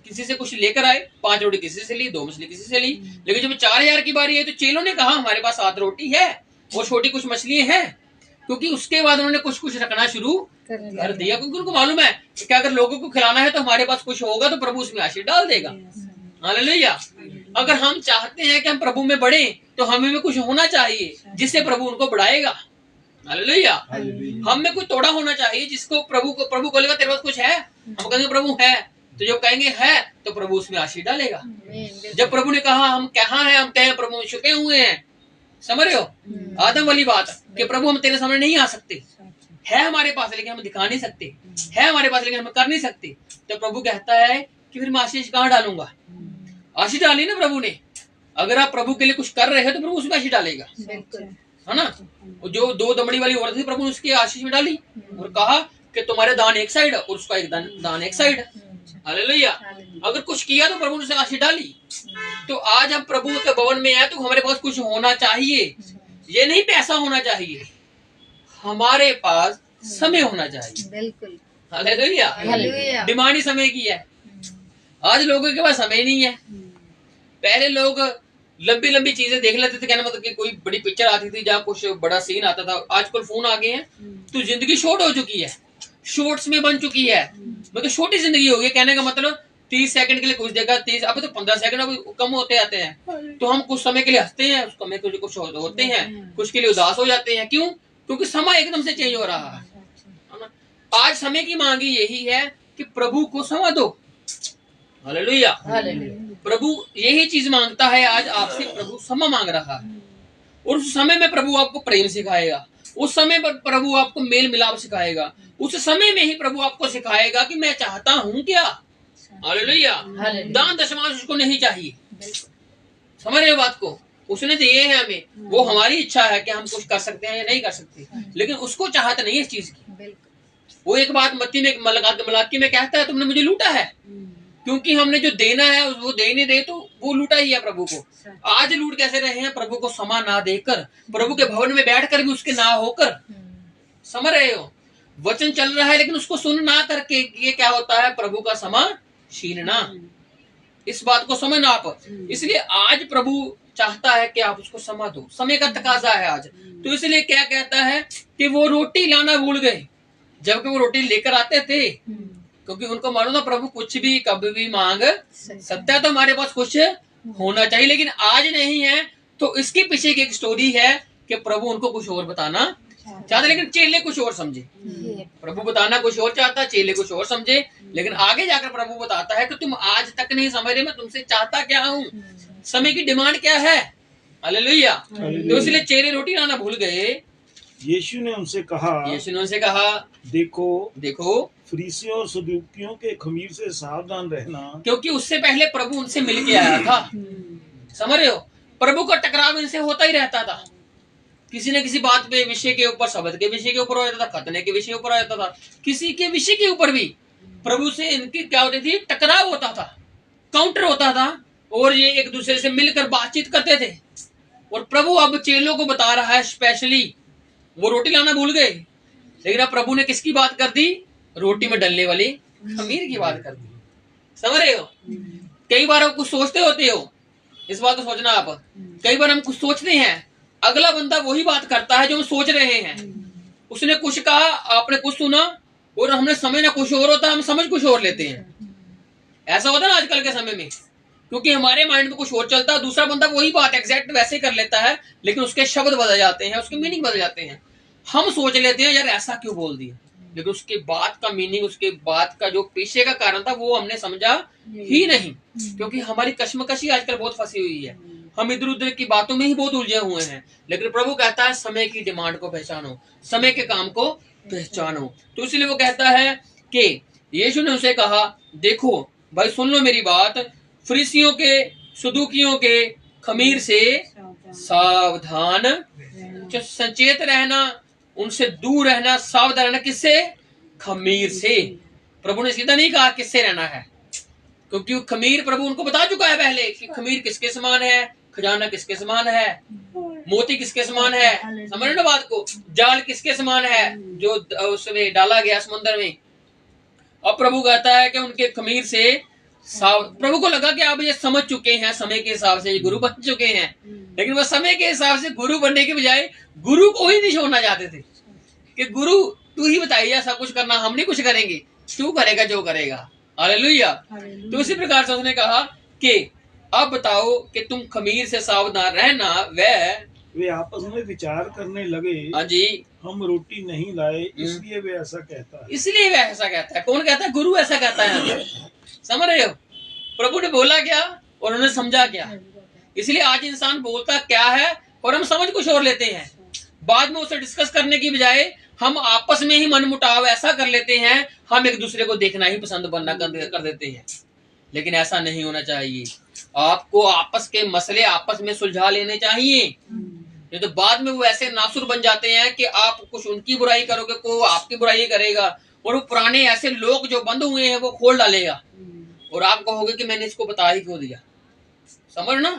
किसी से कुछ लेकर आए, 5 रोटी किसी से ली, 2 मछली किसी से ली। लेकिन जब 4000 की बारी आई तो चेलों ने कहा हमारे पास 7 रोटी है और छोटी कुछ मछली हैं, क्योंकि उसके बाद उन्होंने कुछ कुछ रखना शुरू कर दिया, क्योंकि उनको मालूम है कि अगर लोगों को खिलाना है तो हमारे पास कुछ होगा तो प्रभु उसमें आशीष डाल देगा। हालेलुया। अगर हम चाहते हैं कि हम प्रभु में बढ़े तो हमें में कुछ होना चाहिए जिससे प्रभु उनको बढ़ाएगा। हालेलुया। हम में कुछ तोड़ा होना चाहिए जिसको प्रभु बोलेगा तेरे पास कुछ है, हम कहेंगे प्रभु है, तो जब कहेंगे है तो प्रभु उसमें आशीष डालेगा। जब प्रभु ने कहा हम कहाँ हैं, हम कहें प्रभु छुपे हुए हैं। समझ रहे हो, आदम वाली बात कि प्रभु हम तेरे सामने नहीं आ सकते, है हमारे पास लेकिन हम दिखा नहीं सकते, है हमारे पास लेकिन हम कर नहीं सकते, तो प्रभु कहता है कि फिर मैं आशीष कहाँ डालूंगा? आशीष डाली ना प्रभु ने। अगर आप प्रभु के लिए कुछ कर रहे हैं तो प्रभु उसमें आशीष डालेगा, है ना। जो 2 दमड़ी वाली औरत थी, प्रभु ने उसके आशीष में डाली और कहा कि तुम्हारे दान एक साइड और उसका एक दान एक साइड। हालेलुया। अगर कुछ किया तो प्रभु ने उसे आशीष डाली। तो आज हम प्रभु के भवन में आए तो हमारे पास कुछ होना चाहिए। ये नहीं पैसा होना चाहिए, हमारे पास समय होना चाहिए। बिल्कुल। हालेलुया। डिमांड ही समय की है। आज लोगों के पास समय नहीं है। पहले लोग लंबी लंबी चीजें देख लेते थे, कहने मतलब कि कोई बड़ी पिक्चर आती थी जहाँ कुछ बड़ा सीन आता था। आजकल फोन आ गए हैं तो जिंदगी शॉर्ट हो चुकी है, शॉर्ट्स में बन चुकी है, मतलब छोटी जिंदगी हो गई। कहने का मतलब 30 सेकंड के लिए कुछ देगा, 30 अब तो 15 सेकंड अब कम होते आते हैं। तो हम कुछ समय के लिए हंसते हैं, उस समय के लिए कुछ होते हैं, कुछ के लिए उदास हो जाते हैं। क्यों? क्योंकि समय एकदम से चेंज हो रहा है ना। आज समय की मांगी यही है कि प्रभु को समय दो। हालेलुया। प्रभु यही चीज मांगता है आज आपसे। प्रभु समय मांग रहा है और उस समय में प्रभु आपको प्रेम सिखाएगा, उस समय पर प्रभु आपको मेल मिलाप सिखाएगा, उस समय में ही प्रभु आपको सिखाएगा कि मैं चाहता हूं क्या। हालेलुया। दान दशमांश उसको नहीं चाहिए, समझ रहे हो बात को? उसने दिए हैं हमें, वो हमारी इच्छा है कि हम कुछ कर सकते हैं या नहीं कर सकते, लेकिन उसको चाहत नहीं है इस चीज की। वो एक बात मत्ती में मलाकी में कहता है, तुमने मुझे लूटा है। क्योंकि हमने जो देना है वो दे नहीं दे तो वो लूटा ही है प्रभु को। आज लूट कैसे रहे हैं? प्रभु को समा ना देकर, प्रभु के भवन में बैठकर भी उसके ना होकर। समझ रहे हो? वचन चल रहा है लेकिन उसको सुन ना करके, ये क्या होता है? प्रभु का समा छीनना। इस बात को समझना आप। इसलिए आज प्रभु चाहता है कि आप उसको समा दो। समय का तकाजा है आज। तो इसलिए क्या कहता है कि वो रोटी लाना भूल गए, जबकि वो रोटी लेकर आते थे। क्योंकि उनको मालूम था प्रभु कुछ भी कभी भी मांग सकता है, तो हमारे पास कुछ होना चाहिए। लेकिन आज नहीं है, तो इसके पीछे की एक स्टोरी है कि प्रभु उनको कुछ और बताना चाहता, लेकिन चेले कुछ और समझे। प्रभु बताना कुछ और चाहता, चेले कुछ और समझे। लेकिन आगे जाकर प्रभु बताता है कि तुम आज तक नहीं समझ रहे मैं तुमसे चाहता क्या हूँ, समय की डिमांड क्या है। हालेलुया। तो इसलिए चेले रोटी लाना भूल गए। यीशु ने उनसे कहा, देखो फरीसियों और सदूकियों के खमीर से सावधान रहना। क्योंकि उससे पहले प्रभु उनसे मिल के आया था। समझ रहे हो? प्रभु का टकराव इनसे होता ही रहता था, किसी न किसी बात पे, विषय के ऊपर, शब्द के विषय के ऊपर हो जाता था, खतने के विषय ऊपर हो जाता था, किसी के विषय के ऊपर भी प्रभु से इनकी क्या होती थी? टकराव होता था, काउंटर होता था, और ये एक दूसरे से मिलकर बातचीत करते थे। और प्रभु अब चेलों को बता रहा है, स्पेशली वो रोटी लाना भूल गए, लेकिन अब प्रभु ने किसकी बात कर दी? रोटी में डलने वाली खमीर की बात कर दी। समझ रहे हो? कई बार आप कुछ सोचते होते हो, इस बात को सोचना आप। कई बार हम कुछ सोचते हैं, अगला बंदा वही बात करता है जो हम सोच रहे हैं। उसने कुछ कहा, आपने कुछ सुना, और हमने समझना कुछ और होता है, हम समझ कुछ और लेते हैं। ऐसा होता है ना आजकल के समय में, क्योंकि हमारे माइंड में कुछ और चलता है, दूसरा बंदा वही बात एग्जैक्ट वैसे कर लेता है, लेकिन उसके शब्द बदल जाते हैं, उसके मीनिंग बदल जाते हैं। हम सोच लेते हैं यार ऐसा क्यों बोल दिया, लेकिन उसके बात का मीनिंग, उसके बात का जो पीछे का कारण था वो हमने समझा ही नहीं। क्योंकि हमारी कश्मकशी आजकल बहुत फंसी हुई है, हम इधर उधर की बातों में ही बहुत उलझे हुए हैं। लेकिन प्रभु कहता है समय की डिमांड को पहचानो, समय के काम को पहचानो। तो इसलिए वो कहता है कि यीशु ने उसे कहा, देखो भाई सुन लो मेरी बात, फरीसियों के, सदूकियों के खमीर से सावधान, सचेत रहना, उनसे दूर रहना, सावधान रहना। किससे? खमीर से। प्रभु ने सीधा नहीं कहा किससे रहना है, क्योंकि खमीर प्रभु उनको बता चुका है पहले कि खमीर किसके समान है, खजाना किसके समान है, मोती किसके समान है। समझ ना बात को? जाल किसके समान है जो उसमें डाला गया समुद्र में। अब प्रभु कहता है कि उनके खमीर से प्रभु को लगा कि आप ये समझ चुके हैं, समय के हिसाब से ये गुरु बन चुके हैं, लेकिन वह समय के हिसाब से गुरु बनने के बजाय गुरु को ही नहीं छोड़ना चाहते थे कि गुरु तू ही बताइए ऐसा कुछ करना, हम नहीं कुछ करेंगे, तू करेगा जो करेगा। हालेलुया। तो इसी प्रकार से उसने कहा कि अब बताओ कि तुम खमीर से सावधान रहना। वे आपस में विचार करने लगे, हाँ जी, हम रोटी नहीं लाए, इसलिए वे ऐसा कहता है। इसलिए वे ऐसा कहता है। कौन कहता है? गुरु ऐसा कहता है। समझ रहे हो? प्रभु ने बोला क्या और उन्होंने समझा क्या। इसलिए आज इंसान बोलता क्या है और हम समझ कुछ और लेते हैं। बाद में उसे डिस्कस करने की बजाय हम आपस में ही मनमुटाव ऐसा कर लेते हैं, हम एक दूसरे को देखना ही पसंद बनना कर देते हैं। लेकिन ऐसा नहीं होना चाहिए। आपको आपस के मसले आपस में सुलझा लेने चाहिए। नहीं तो बाद में वो ऐसे नासुर बन जाते हैं कि आप कुछ उनकी बुराई करोगे, कोई आपकी बुराई करेगा, और वो पुराने ऐसे लोग जो बंद हुए हैं वो खोल डालेगा, और आप कहोगे कि मैंने इसको बता ही क्यों दिया। समझना,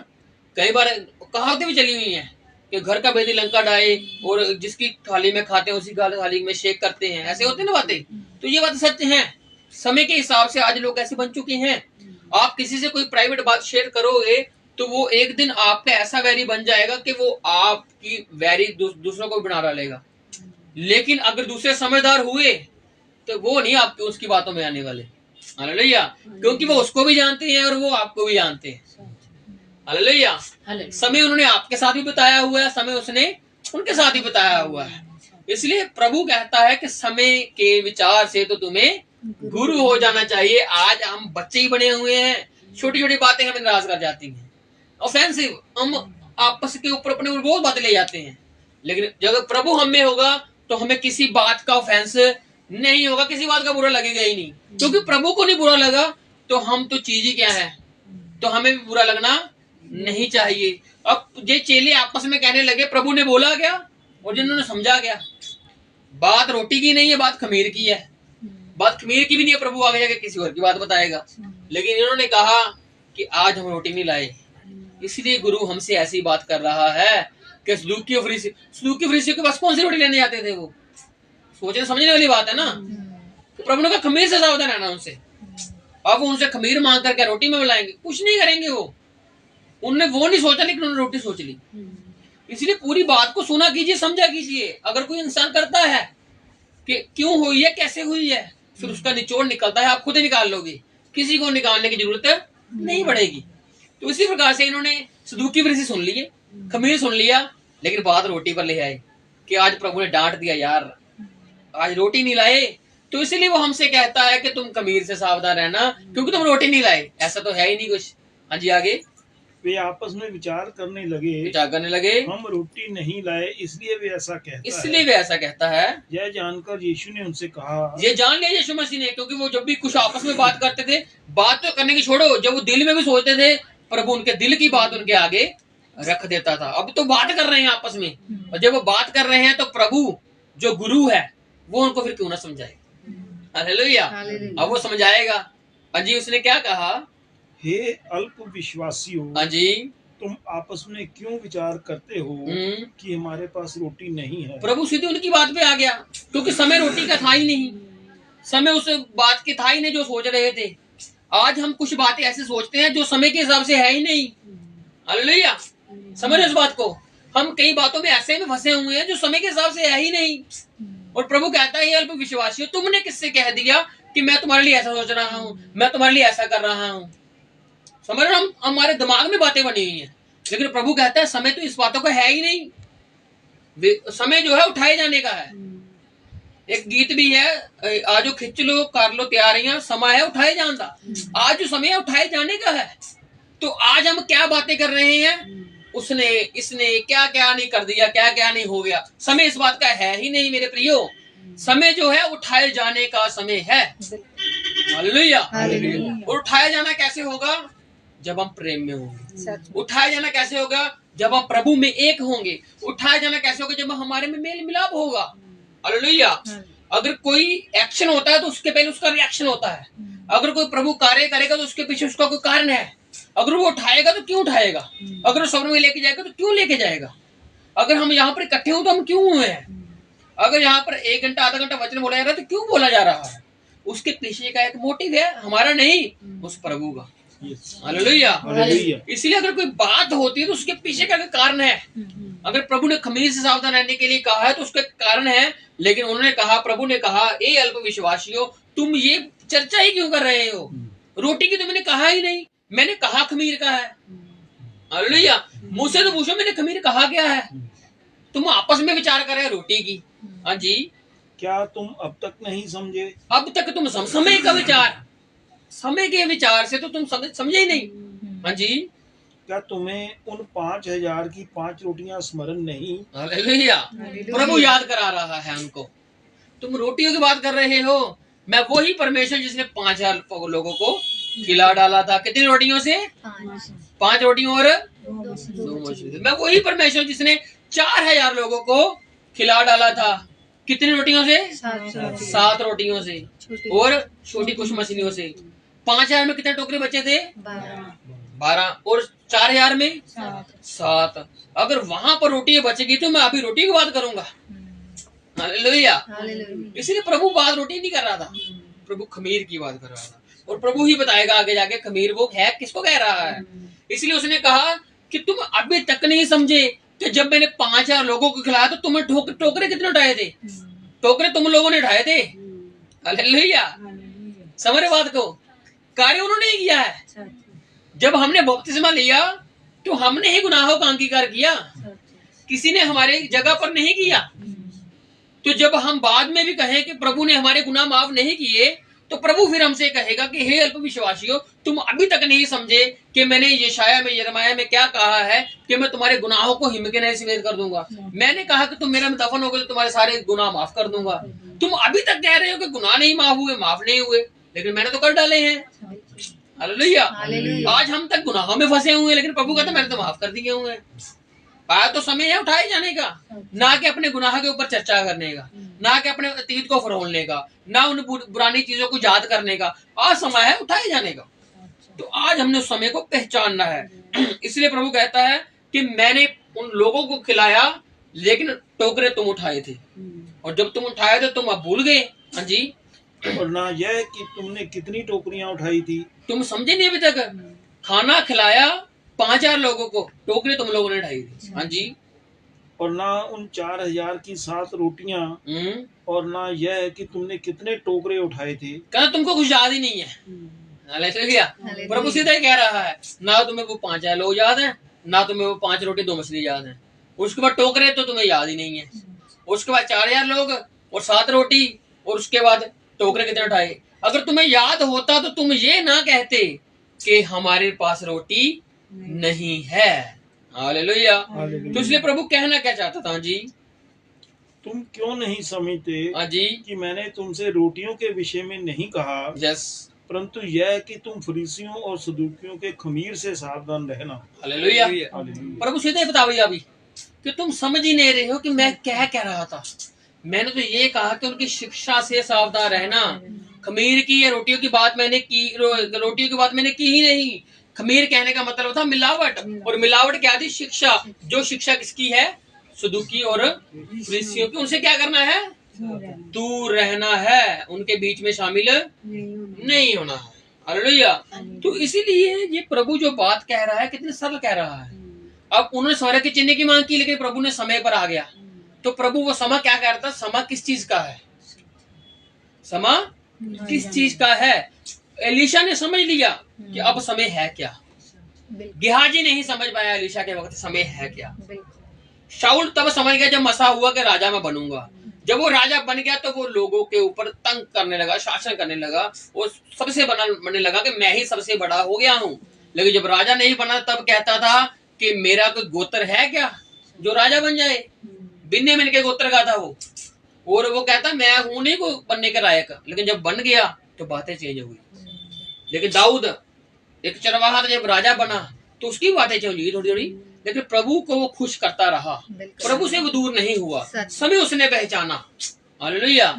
कई बार कहावतें भी चली हुई हैं कि घर का भेदी लंका डाए, और जिसकी थाली में खाते हैं उसी थाली में शेक करते हैं। ऐसे होते ना बातें। तो ये बात सच है। समय के हिसाब से आज लोग ऐसे बन चुके हैं। आप किसी से कोई प्राइवेट बात शेयर करोगे तो वो एक दिन आपका ऐसा वैरी बन जाएगा कि वो आपकी वैरी दूसरों को बना डालेगा। लेकिन अगर दूसरे समझदार हुए तो वो नहीं आपकी उसकी बातों में आने वाले। हालेलुया। क्योंकि वो उसको भी जानते हैं और वो आपको भी जानते हैं। हालेलुया। समय उन्होंने आपके साथ भी बताया हुआ है, समय उसने उनके साथ ही बताया हुआ है। इसलिए प्रभु कहता है कि समय के विचार से तो तुम्हें गुरु हो जाना चाहिए। आज हम बच्चे ही बने हुए हैं, छोटी छोटी बातें हमें नाराज कर जाती हैं, ऑफेंसिव। हम आपस के ऊपर अपने ऊपर बहुत बातें ले जाते हैं। लेकिन जब प्रभु हम में होगा तो हमें किसी बात का ऑफेंस नहीं होगा, किसी बात का बुरा लगेगा ही नहीं। क्योंकि प्रभु को नहीं बुरा लगा तो हम तो चीज ही क्या है, तो हमें भी बुरा लगना नहीं चाहिए। अब ये चेले आपस में कहने लगे, प्रभु ने बोला क्या और जिन्होंने समझा क्या। बात रोटी की नहीं है, बात खमीर की है। बात खमीर की भी नहीं है, प्रभु आगे जाके किसी और की बात बताएगा। लेकिन इन्होंने कहा कि आज हम रोटी नहीं लाए, इसलिए गुरु हमसे ऐसी बात कर रहा है कि सदूकी और फरीसियों के पास कौन सी रोटी लेने जाते थे। वो सोचने समझने वाली बात है ना। तो प्रभु ने कहा खमीर से सावधान रहना उनसे। अब उनसे खमीर मांग करके रोटी में मिलाएंगे, कुछ नहीं करेंगे वो। उन्होंने वो नहीं सोचा, लेकिन उन्होंने रोटी सोच ली। इसलिए पूरी बात को सुना कीजिए, समझा कीजिए। अगर कोई इंसान करता है कि क्यों हुई है, कैसे हुई है, फिर उसका निचोड़ निकलता है, आप खुद ही निकाल लोगे, किसी को निकालने की जरूरत नहीं पड़ेगी। तो इसी प्रकार से इन्होंने सदूकी फरीसी सुन लिए, खमीर सुन लिया, लेकिन बात रोटी पर ले आए कि आज प्रभु ने डांट दिया, यार आज रोटी नहीं लाए। तो इसलिए वो हमसे कहता है कि तुम खमीर से सावधान रहना, क्योंकि तुम रोटी नहीं लाए। ऐसा तो है ही नहीं कुछ। हाँ जी, आगे। वे आपस में विचार करने लगे, हम रोटी नहीं लाए, इसलिए वे ऐसा कहता है। यह जानकर यीशु ने उनसे कहा, ये जान लिया यीशु मसीह ने, क्योंकि वो जब भी कुछ आपस में बात करते थे, बात तो करने की छोड़ो, जब वो दिल में भी सोचते थे, प्रभु उनके दिल की बात उनके आगे रख देता था। अब तो बात कर रहे हैं आपस में, और जब वो बात कर रहे हैं तो प्रभु जो गुरु है वो उनको फिर क्यों ना समझाए। हालेलुया। अब वो समझाएगा। हाँ जी, उसने क्या कहा, हे अल्प विश्वासियों, हाँ जी, तुम आपस में क्यों विचार करते हो कि हमारे पास रोटी नहीं है। प्रभु सीधे उनकी बात पे आ गया, क्योंकि समय रोटी का था ही नहीं, समय उस बात की था ही नहीं जो सोच रहे थे। आज हम कुछ बातें ऐसे सोचते हैं जो समय के हिसाब से है ही नहीं। हालेलुया। समझ इस बात को। हम कई बातों में ऐसे में फंसे हुए हैं जो समय के हिसाब से है ही नहीं। और प्रभु कहता है, अल्प विश्वासियों, तुमने किससे कह दिया कि मैं तुम्हारे लिए ऐसा सोच रहा हूँ, मैं तुम्हारे लिए ऐसा कर रहा हूँ। समझ रहे, हम हमारे दिमाग में बातें बनी हुई हैं, लेकिन प्रभु कहता है समय तो इस बातों का है ही नहीं। समय जो है उठाए जाने का है। एक गीत भी है, आजो खिंच लो कर लो तैयारियां, समय है उठाए जाने का। आज जो समय है उठाए जाने का है। तो आज हम क्या बातें कर रहे हैं, उसने इसने क्या क्या नहीं कर दिया, क्या क्या नहीं हो गया। समय इस बात का है ही नहीं मेरे प्रियो। समय जो है उठाए जाने का समय है। हालेलुया। और उठाया जाना कैसे होगा, जब हम प्रेम में होंगे। उठाया जाना कैसे होगा, जब हम प्रभु में एक होंगे। उठाया जाना कैसे होगा, जब हमारे में मेल मिलाप होगा। हालेलुया। अगर कोई एक्शन होता है तो उसके पहले उसका रिएक्शन होता है। अगर कोई प्रभु कार्य करेगा तो उसके पीछे उसका कोई कारण है। अगर वो उठाएगा तो क्यों उठाएगा, अगर वो सबर में लेके जाएगा तो क्यों लेके जाएगा। अगर हम यहाँ पर इकट्ठे हो तो हम क्यों हुए हैं। अगर यहाँ पर 1 घंटा आधा घंटा वचन बोला जा रहा है तो क्यों बोला जा रहा है। उसके पीछे का एक मोटिव है, हमारा नहीं, उस प्रभु का। हालेलुया। इसलिए अगर कोई बात होती है तो उसके पीछे का कारण है। अगर प्रभु ने खमीर से सावधान रहने के लिए कहा है तो उसका कारण है। लेकिन उन्होंने कहा, प्रभु ने कहा, ए अल्प विश्वासियों, तुम ये चर्चा ही क्यों कर रहे हो, रोटी की तो मैंने कहा ही नहीं, मैंने कहा खमीर का है। हालेलुया। मुझसे तो पूछो मैंने खमीर कहा क्या है। तुम आपस में विचार कर रहे हो रोटी की। हाँ जी, क्या तुम अब तक नहीं समझे। अब तक तुम समय का विचार, समय के विचार से तो तुम समझे ही नहीं। हाँ जी, क्या तुम्हें उन 5000 की 5 रोटियां स्मरण नहीं। हालेलुया। प्रभु याद करा रहा है हमको। तुम रोटियों की बात कर रहे हो। मैं वही परमेश्वर जिसने 5,000 लोगों को खिला डाला था। कितनी रोटियों से? 5 रोटियों और 2 मछली से। मैं वही परमेश्वर जिसने 4,000 लोगों को खिला डाला था। कितनी रोटियों से? 7 रोटियों से और छोटी कुछ मछलियों से। 5,000 में कितने टोकरे बचे थे? 12 और 4,000 में 7। अगर वहां पर रोटी बचेगी तो मैं अभी रोटी की बात करूंगा। हालेलुया। इसलिए प्रभु बात रोटी नहीं कर रहा था, प्रभु खमीर की बात कर रहा था। और प्रभु ही बताएगा आगे जाके खमीर वो है किसको कह रहा है। इसलिए उसने कहा कि तुम अभी तक नहीं समझे कि जब मैंने 5,000 लोगों को खिलाया तो तुम्हें टोकरे कितने उठाए थे? टोकरे तुम लोगों ने उठाए थे। हालेलुया। समझ रहे बात को? कार्य उन्होंने ही किया है। जब हमने बपतिस्मा लिया तो हमने ही गुनाहों का अंगीकार किया, किसी ने हमारे जगह पर नहीं किया। तो जब हम बाद में भी कहें कि प्रभु ने हमारे गुनाह माफ नहीं किए तो प्रभु फिर हमसे कहेगा कि हे अल्पविश्वासियों, तुम अभी तक नहीं समझे कि मैंने यशाया में यिर्मयाह में क्या कहा है कि मैं तुम्हारे गुनाहों को हिम के नहीं समेत कर दूंगा। मैंने कहा कि तुम मेरा में दफन हो गए तो तुम्हारे सारे गुनाह माफ कर दूंगा। तुम अभी तक कह रहे हो कि गुनाह नहीं माफ नहीं हुए, लेकिन मैंने तो कर डाले हैं। हालेलुया। आज हम तक गुनाहों में फंसे हुए हैं, लेकिन प्रभु कहता मैंने तो माफ कर दिए हुए हैं। आया तो समय है उठाए जाने का, ना कि अपने गुनाह के ऊपर चर्चा करने का, ना कि अपने अतीत को फरोलने का, ना उन पुरानी चीजों को याद करने का। आज समय है उठाए जाने का। तो आज हमने उस समय को पहचानना है। इसलिए प्रभु कहता है कि मैंने उन लोगों को खिलाया लेकिन टोकरे तुम उठाए थे, और जब तुम उठाए थे तुम अब भूल गए। हाँ जी। और ना यह कि तुमने कितनी टोकरियां उठाई थी, तुम समझे नहीं अभी तक। खाना खिलाया 5,000 लोगों को, टोकरी तुम लोगों ने उठाई थी। हाँ जी। और ना उन 4,000 की 7 रोटियां, और ना यह कि तुमने कितने टोकरे उठाए थे। कहना तुमको कुछ याद ही नहीं है। हालेलुया। प्रभु सीधा ही कह रहा है, ना तुम्हें वो 5,000 लोग याद है, ना तुम्हें वो 5 रोटी 2 मछली याद है। उसके बाद टोकरे तो तुम्हें याद ही नहीं है। उसके बाद 4,000 लोग और 7 रोटी, और उसके बाद टोकरे कितने उठाए। अगर तुम्हें याद होता तो तुम ये ना कहते कि हमारे पास रोटी नहीं है। हालेलुया। तो इसलिए प्रभु कहना क्या चाहता था? जी, तुम क्यों नहीं समझते जी कि मैंने तुमसे रोटियों के विषय में नहीं कहा, यस, परंतु यह कि तुम फरीसियों और सदूकियों के खमीर से सावधान रहना। हालेलुया। प्रभु सीधे बता भैया अभी कि तुम समझ ही नहीं रहे हो कि मैं क्या कह रहा था। मैंने तो ये कहा कि उनकी शिक्षा से सावधान रहना। खमीर की या रोटियों की बात मैंने की, रोटियों की बात मैंने की ही नहीं। खमीर कहने का मतलब था मिलावट, और मिलावट क्या थी? शिक्षा। जो शिक्षा किसकी है? सदूकी और फरीसियों की। उनसे क्या करना है? दूर रहना है, उनके बीच में शामिल नहीं होना है। हालेलुया। तो इसीलिए ये प्रभु जो बात कह रहा है कितनी सरल कह रहा है। अब उन्होंने स्वर्ग के चिन्ह की मांग की, लेकिन प्रभु ने समय पर आ गया। तो प्रभु वो समा क्या कह रहा था? समा किस चीज का है? समा किस चीज का है? एलिशा ने समझ लिया कि अब समय है क्या। गेहाजी नहीं समझ पाया एलिशा के वक्त समय है क्या। शाऊल तब समझ गया जब मसा हुआ कि राजा मैं बनूंगा। जब वो राजा बन गया तो वो लोगों के ऊपर तंग करने लगा, शासन करने लगा। वो सबसे बनने लगा कि मैं ही सबसे बड़ा हो गया हूँ। लेकिन जब राजा नहीं बना तब कहता था कि मेरा कोई गोत्र है क्या जो राजा बन जाए। बिन्यामीन के गोत्र का था वो, और वो कहता मैं हूं नहीं को बनने के लायक। लेकिन जब बन गया तो बातें चेंज हो गई। लेकिन दाऊद एक चरवाहा था, जब राजा बना तो उसकी बातें चेंज हुई थोड़ी थोड़ी। लेकिन प्रभु को वो खुश करता रहा, प्रभु से वो दूर नहीं हुआ। समय उसने पहचाना। हालेलुया।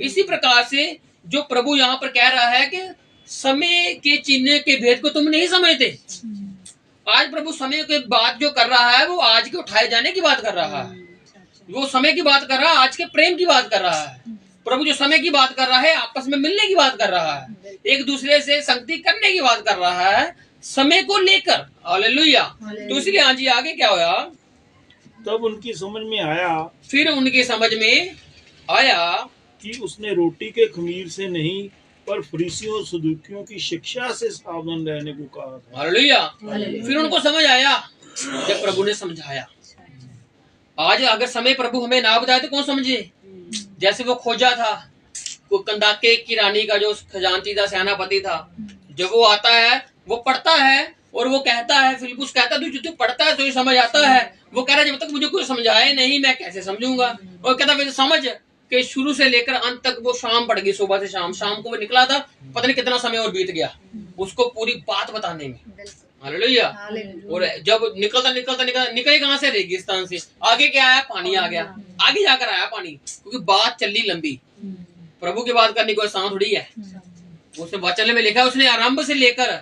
इसी प्रकार से जो प्रभु यहाँ पर कह रहा है कि समय के चिन्ह के भेद को तुम नहीं समझते। आज प्रभु समय के बात जो कर रहा है वो आज के उठाए जाने की बात कर रहा है। वो समय की बात कर रहा है, आज के प्रेम की बात कर रहा है। प्रभु जो समय की बात कर रहा है आपस में मिलने की बात कर रहा है, एक दूसरे से संगति करने की बात कर रहा है, समय को लेकर। हालेलुया। तो इसलिए आज आगे क्या होया? तब उनकी समझ में आया, फिर उनकी समझ में आया कि उसने रोटी के खमीर से नहीं पर फरीसियों और सदूकियों की शिक्षा से सावधान रहने को कहा था। हालेलुया। फिर उनको समझ आया जब प्रभु ने समझाया। आज अगर समय प्रभु हमें ना बताए तो कौन समझे? जैसे वो खोजा था, वो कंदाके की रानी का जो खजांची था, सेनापति था, जब वो आता है वो पढ़ता है और वो कहता है, फिलिप्पुस कहता है तू पढ़ता है तो ये समझ आता है। वो कह रहा है जब तक मुझे कोई समझाए नहीं मैं कैसे समझूंगा। और कहता फिर समझ, कि शुरू से लेकर अंत तक वो शाम पड़ गई, सुबह से शाम को वो निकला था, पता नहीं कितना समय और बीत गया उसको पूरी बात बताने में। हालेलुया। और जब निकले कहां से? रेगिस्तान से। आगे क्या आया? पानी आ गया, आगे जाकर आया पानी, क्योंकि बात चली लंबी। प्रभु की बात करने को आसान थोड़ी है। उसने वचन में लिखा, उसने आरंभ से लेकर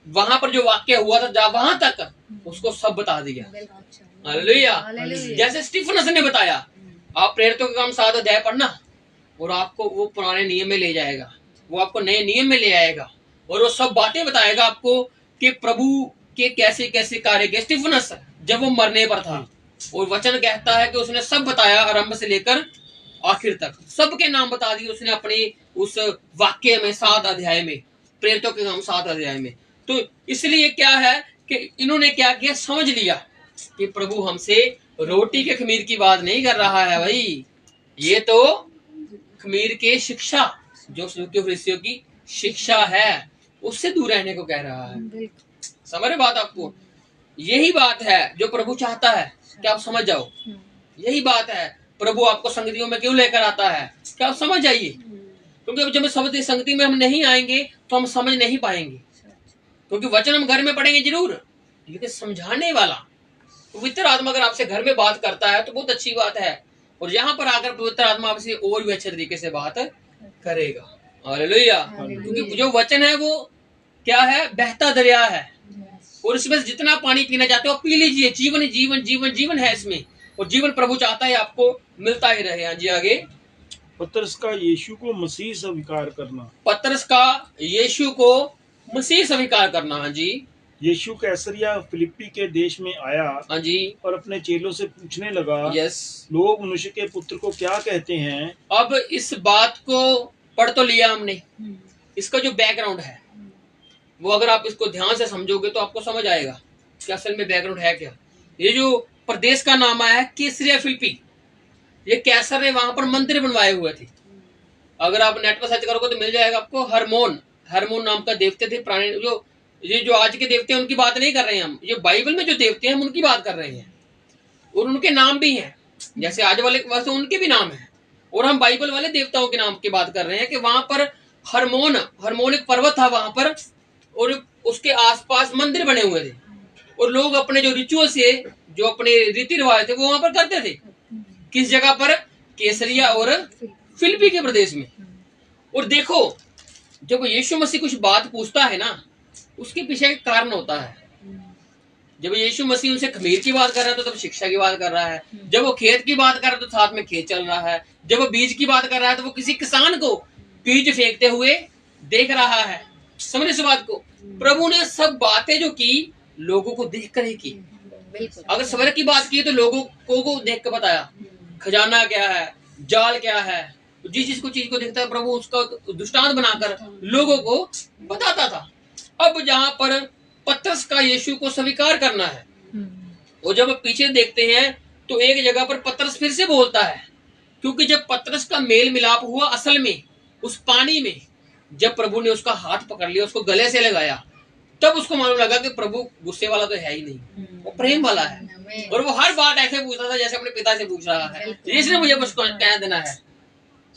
वहां पर जो वाक्य हुआ था वहां तक उसको सब बता दिया। हालेलुया। जैसे स्टीफनस ने बताया, आप प्रेरितों के काम 7 अध्याय पढ़ना और आपको वो पुराने नियम में ले जाएगा, वो आपको नए नियम में ले आएगा और वो सब बातें बताएगा आपको कि प्रभु के कैसे कैसे कार्य किए। स्टीफनस जब वो मरने पर था और वचन कहता है कि उसने सब बताया, आरंभ से लेकर आखिर तक सबके नाम बता दिए उसने अपने उस वाक्य में 7 अध्याय में, प्रेरितों के काम 7 अध्याय में। तो इसलिए क्या है कि इन्होंने क्या किया, समझ लिया कि प्रभु हमसे रोटी के खमीर की बात नहीं कर रहा है भाई, ये तो खमीर के शिक्षा, जो सदूकियों फरीसियों की शिक्षा है, उससे दूर रहने को कह रहा है। समझ रहे बात? आपको यही बात है जो प्रभु चाहता है कि आप समझ जाओ। यही बात है प्रभु आपको संगतियों में क्यों लेकर आता है कि आप समझ जाइए, क्योंकि जब संगति में हम नहीं आएंगे तो हम समझ नहीं पाएंगे। क्योंकि वचन हम घर में पढ़ेंगे जरूर, लेकिन समझाने वाला पवित्र आत्मा अगर आपसे घर में बात करता है तो बहुत अच्छी बात है, और यहाँ पर आकर पवित्र आत्मा आपसे और भी अच्छे तरीके से बात करेगा। हालेलुया। क्योंकि जो वचन है वो क्या है? बहता दरिया है, और इसमें जितना पानी पीना चाहते हो पी लीजिए। जीवन जीवन जीवन जीवन है इसमें, और जीवन प्रभु चाहता है आपको मिलता ही रहे। हाँ जी, आगे। पतरस का यीशु को मसीह स्वीकार करना। पतरस का यीशु को मसीह स्वीकार करना। हाँ जी। यीशु कैसरिया फिलिप्पी के देश में आया। हाँ जी। और अपने चेलों से पूछने लगा, यस, लोग मनुष्य के पुत्र को क्या कहते हैं? अब इस बात को पढ़ तो लिया हमने, इसका जो बैकग्राउंड है वो अगर आप इसको ध्यान से समझोगे तो आपको समझ आएगा कि असल में बैकग्राउंड है क्या। ये जो प्रदेश का नाम आया है कैसरिया फिलिप्पी, ये कैसर ने वहां पर मंदिर बनवाए हुए थे। अगर आप नेट पर सर्च करोगे तो मिल जाएगा आपको। हरमोन नाम का देवते थे पुराने। ये जो आज के देवते हैं उनकी बात नहीं कर रहे हैं हम, ये बाइबल में जो देवते हैं हम उनकी बात कर रहे हैं, और उनके नाम भी हैं। जैसे आज वाले वैसे उनके भी नाम है, और हम बाइबल वाले देवताओं के नाम की बात कर रहे हैं कि वहां पर हरमोन एक पर्वत था वहां पर, और उसके आसपास मंदिर बने हुए थे, और लोग अपने जो रिचुअल से, जो अपने रीति रिवाज थे वो वहां पर करते थे। किस जगह पर? कैसरिया और फिलिप्पी के प्रदेश में। और देखो, जब यीशु मसीह कुछ बात पूछता है ना, उसके पीछे एक कारण होता है। जब यीशु मसीह उनसे खमीर की बात कर रहा है तो तब शिक्षा की बात कर रहा है। जब वो खेत की बात कर रहा है तो साथ में खेत चल रहा है। जब वो बीज की बात कर रहा है तो वो किसी किसान को बीज फेंकते हुए देख रहा है। समझे इस बात को? प्रभु ने सब बातें जो की लोगों को देख कर ही की। अगर सवेरे की बात की तो लोगों को देख कर बताया खजाना क्या है, जाल क्या है, जिस चीज को देखता है प्रभु उसका दृष्टांत बनाकर लोगों को बताता था। अब जहां पर पतरस का यीशु को स्वीकार करना है, और जब पीछे देखते हैं तो एक जगह पर पतरस फिर से बोलता है, क्योंकि जब पतरस का मेल मिलाप हुआ असल में उस पानी में, जब प्रभु ने उसका हाथ पकड़ लिया, उसको गले से लगाया, तब उसको मालूम लगा कि प्रभु गुस्से वाला तो है ही नहीं, वो प्रेम वाला है। और वो हर बात ऐसे पूछता था जैसे अपने पिता से पूछ रहा है, इसने मुझे बस कह देना है।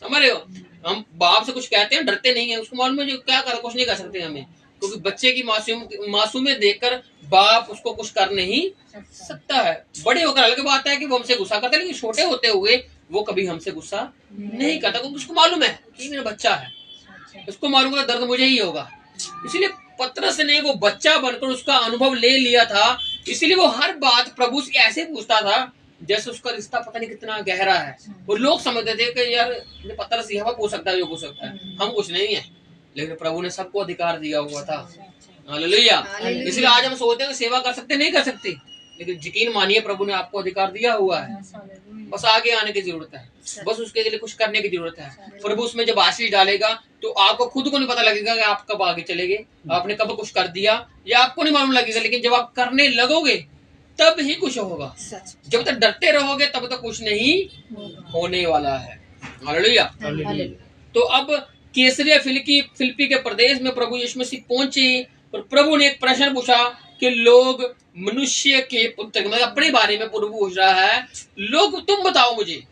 समझ रहे हो? हम बाप से कुछ कहते हैं, डरते नहीं है, उसको मालूम है जो क्या कर कुछ नहीं कर सकते हमें, क्योंकि बच्चे की मासूमियत देखकर बाप उसको कुछ कर नहीं सकता है। बड़े होकर अलग बात है कि वो हमसे गुस्सा करता है, लेकिन छोटे होते हुए वो कभी हमसे गुस्सा नहीं करता, क्योंकि उसको मालूम है कि मेरा बच्चा है, उसको मालूम है दर्द मुझे ही होगा। इसीलिए पतरस ने वो बच्चा बनकर उसका अनुभव ले लिया था, इसीलिए वो हर बात प्रभु से ऐसे पूछता था जैसे उसका रिश्ता पता नहीं कितना गहरा है। और लोग समझते थे कि यार पतरस यह पूछ सकता है, जो पूछ सकता है, हम कुछ नहीं है, लेकिन प्रभु ने सबको अधिकार दिया हुआ था। हालेलुया। इसलिए आज हम सोचते हैं कि सेवा कर सकते नहीं कर सकते, लेकिन यकीन मानिए प्रभु ने आपको अधिकार दिया हुआ है, बस आगे आने की जरूरत है, बस उसके लिए कुछ करने की जरूरत है। प्रभु उसमें जब आशीष डालेगा तो आपको खुद को नहीं पता लगेगा कि आप कब आगे चलेंगे, आपने कब कुछ कर दिया, या आपको नहीं मालूम लगेगा, लेकिन जब आप करने लगोगे तब ही कुछ होगा। जब तक डरते रहोगे तब तक कुछ नहीं होने वाला है। हालेलुया। तो अब कैसरिया फिलिप्पी के प्रदेश में प्रभु यीशु मसीह पहुंचे, और प्रभु ने एक प्रश्न पूछा कि लोग मनुष्य के पुत्र, मतलब अपने बारे में प्रभु पूछ रहा है, लोग तुम बताओ मुझे।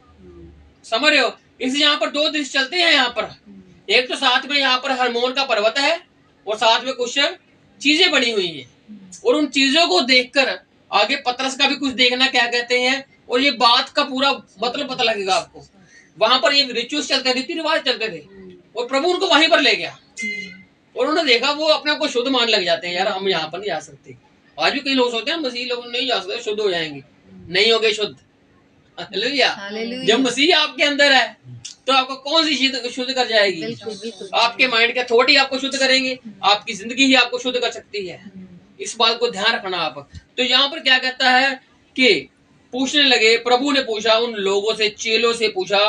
समझ रहे हो? इसलिए यहाँ पर 2 दृश्य चलते हैं यहाँ पर। एक तो साथ में यहाँ पर हरमोन का पर्वत है और साथ में कुछ चीजें बनी हुई है, और उन चीजों को देखकर आगे पतरस का भी कुछ देखना क्या कहते हैं, और ये बात का पूरा मतलब पता लगेगा आपको। वहां पर ये रिचुअल्स चलते, रीति रिवाज चलते थे, और प्रभु उनको वहीं पर ले गया और उन्होंने देखा, वो अपने आप को शुद्ध मान लग जाते हैं, यार हम यहाँ पर नहीं जा सकते। आज भी कई लोग सोचते हैं मसीह लोग नहीं जा सकते, शुद्ध हो जाएंगे, नहीं हो गए शुद्ध। हालेलुया। जब मसीह आपके अंदर है तो आपको कौन सी चीज शुद्ध कर जाएगी? आपके माइंड के थॉट ही आपको शुद्ध करेंगे, आपकी जिंदगी ही आपको शुद्ध कर सकती है। इस बात को ध्यान रखना आप। तो यहाँ पर क्या कहता है कि पूछने लगे, प्रभु ने पूछा उन लोगों से, चेलों से पूछा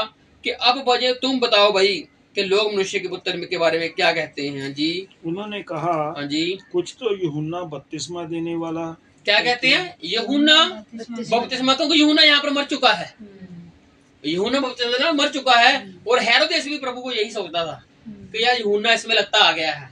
कि अब बजे तुम बताओ भाई कि लोग मनुष्य के पुत्र के बारे में क्या कहते हैं। जी उन्होंने कहा, हाँ जी, कुछ तो यूहन्ना बपतिस्मा देने वाला। क्या कहते हैं? यूहन्ना बपतिस्मा। तो यूहन्ना यहाँ पर मर चुका है, यूहन्ना बपतिस्मा मर चुका है, और हेरोदेस भी प्रभु को यही सोचता था कि यार यूहन्ना इसमें लगता आ गया है,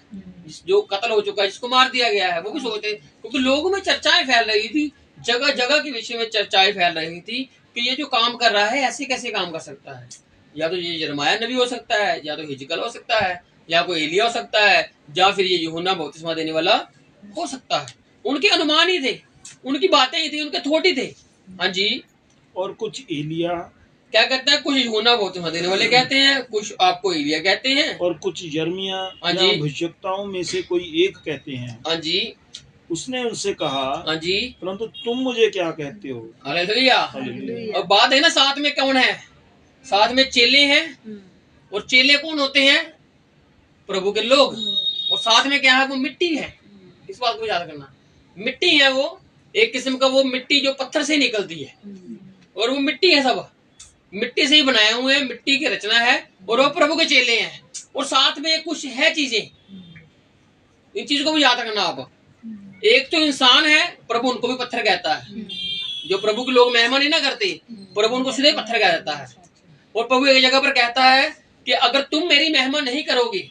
जो कत्ल हो चुका है, जिसको मार दिया गया है। वो भी सोचते, क्योंकि लोगों में चर्चाएं फैल रही थी, जगह जगह के विषय में चर्चाएं फैल रही थी कि ये जो काम कर रहा है ऐसे कैसे काम कर सकता है। या तो ये यिर्मयाह नबी हो सकता है, या तो हिजकिय्याह हो सकता है, या कोई एलिय्याह हो सकता है, या फिर ये यूहन्ना बपतिस्मा देने वाला हो सकता है। उनके अनुमान ही थे, उनकी बातें ही थी, उनके थॉट ही थे। हाँ जी। और कुछ एलिय्याह क्या कहता है, कुछ यूहन्ना बपतिस्मा देने वाले कहते हैं, कुछ आपको एलिय्याह कहते हैं, और कुछ यिर्मयाह हाँ जी भविष्यवक्ताओं में से कोई एक कहते हैं। हाँ जी। उसने उनसे कहा, हाँ जी, परंतु तुम मुझे क्या कहते हो? हालेलुया। और बात है ना, साथ में कौन है? साथ में चेले हैं, और चेले कौन होते हैं? प्रभु के लोग। और साथ में क्या है? वो मिट्टी है। इस बात को याद करना, मिट्टी है वो, एक किस्म का वो मिट्टी जो पत्थर से निकलती है, और वो मिट्टी है, सब मिट्टी से ही बनाए हुए हैं, मिट्टी की रचना है, और वो प्रभु के चेले हैं। और साथ में कुछ है चीजें, इन चीजों को भी याद रखना आप। एक तो इंसान है, प्रभु उनको भी पत्थर कहता है। जो प्रभु के लोग मेहमान नहीं ना करते, प्रभु उनको सीधे पत्थर कह देता है। और प्रभु एक जगह पर कहता है कि अगर तुम मेरी मेहमान नहीं करोगे,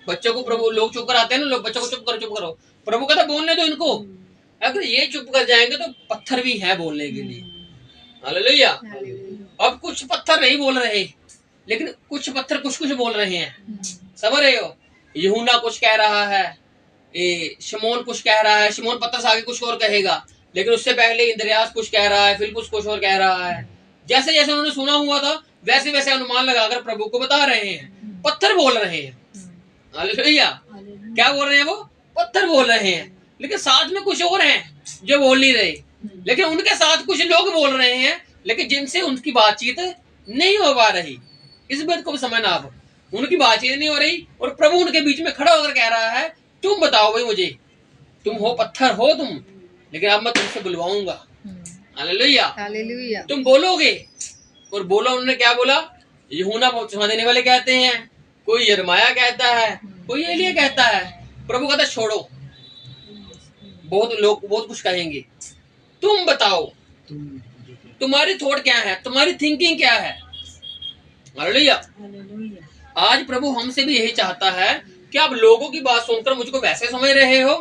बच्चों को प्रभु लोग चुप कराते हैं ना, लोग बच्चों को चुप करो, प्रभु कहता बोलने दो इनको। अगर ये चुप कर जाएंगे तो पत्थर भी है बोलने के लिए। हालेलुया। अब कुछ पत्थर नहीं बोल रहे, लेकिन कुछ पत्थर कुछ बोल रहे हैं। समझ रहे हो? यूहन्ना कुछ कह रहा है, शमौन कुछ कह रहा है, शमौन पतरस आगे कुछ और कहेगा, लेकिन उससे पहले इंद्रियास कुछ कह रहा है, फिलिप्पुस कुछ और कह रहा है। जैसे जैसे उन्होंने सुना हुआ था वैसे वैसे अनुमान लगाकर प्रभु को बता रहे हैं। पत्थर बोल रहे हैं। हालेलुया। क्या बोल रहे हैं? वो पत्थर बोल रहे हैं, लेकिन साथ में कुछ और हैं जो बोल नहीं रहे, लेकिन उनके साथ कुछ लोग बोल रहे हैं, लेकिन जिनसे उनकी बातचीत नहीं हो पा रही। इस बात को समझना आप, उनकी बातचीत नहीं हो रही, और प्रभु उनके बीच में खड़ा होकर कह रहा है, तुम बताओ भाई मुझे, तुम हो पत्थर हो तुम, लेकिन अब मैं तुमसे बुलवाऊंगा। हालेलुया। हालेलुया। तुम बोलोगे। और बोलो, उन्होंने क्या बोला? यूहन्ना बपतिस्मा देने वाले कहते हैं, कोई यिर्मयाह कहता है, कोई एलिय्याह कहता है। प्रभु कहता छोड़ो, बहुत लोग बहुत कुछ कहेंगे, तुम बताओ तुम्हारी थॉट क्या है, तुम्हारी थिंकिंग क्या है। हालेलुया। आज प्रभु हमसे भी यही चाहता है कि आप लोगों की बात सुनकर मुझको वैसे समझ रहे हो,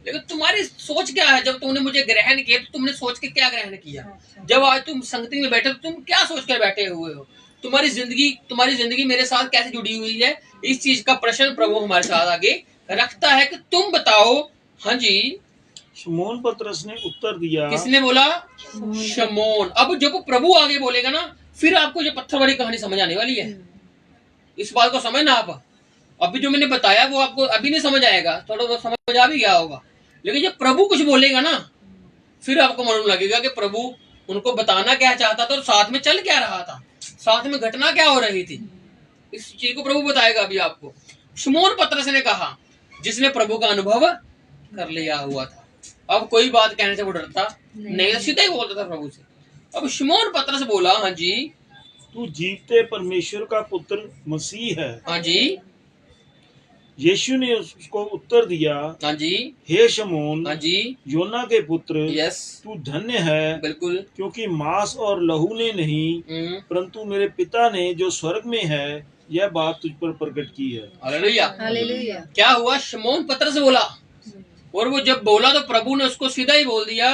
लेकिन तुम्हारी सोच क्या है? जब तुमने मुझे ग्रहण किया तो तुमने सोच के क्या ग्रहण किया? जब आज तुम संगति में बैठे तो तुम क्या सोच कर बैठे हुए हो? तुम्हारी जिंदगी मेरे साथ कैसे जुड़ी हुई है? इस चीज का प्रश्न प्रभु हमारे साथ आगे रखता है कि तुम बताओ। हाँ जी। शमौन पतरस ने उत्तर दिया। किसने बोला? शमौन। अब जब प्रभु आगे बोलेगा ना, फिर आपको जो पत्थर वाली कहानी समझ आने वाली है। इस बात को समझना आप। अभी जो मैंने बताया वो आपको अभी नहीं समझ आएगा, थोड़ा बहुत समझ आ भी गया होगा, लेकिन जब प्रभु कुछ बोलेगा ना, फिर आपको मालूम लगेगा कि प्रभु उनको बताना क्या चाहता था और साथ में चल क्या रहा था, साथ में घटना क्या हो रही थी। इस चीज को प्रभु बताएगा अभी आपको। शमौन पतरस ने कहा, जिसने प्रभु का अनुभव कर लिया हुआ था। अब कोई बात कहने से वो डरता नहीं, सीधा ही बोलता था प्रभु से। अब शमौन पतरस बोला, हाँ जी, तू जीवते परमेश्वर का पुत्र मसीह है। हाँ जी। यीशु ने उसको उत्तर दिया, हाँ जी, हे शमौन, हाँ जी, योना के पुत्र, यस, तू धन्य है, बिल्कुल, क्योंकि मांस और लहू ने नहीं, परंतु मेरे पिता ने जो स्वर्ग में है यह बात तुझ पर प्रकट की है। हालेलुया। हालेलुया। क्या हुआ? शमौन पतरस बोला, और वो जब बोला तो प्रभु ने उसको सीधा ही बोल दिया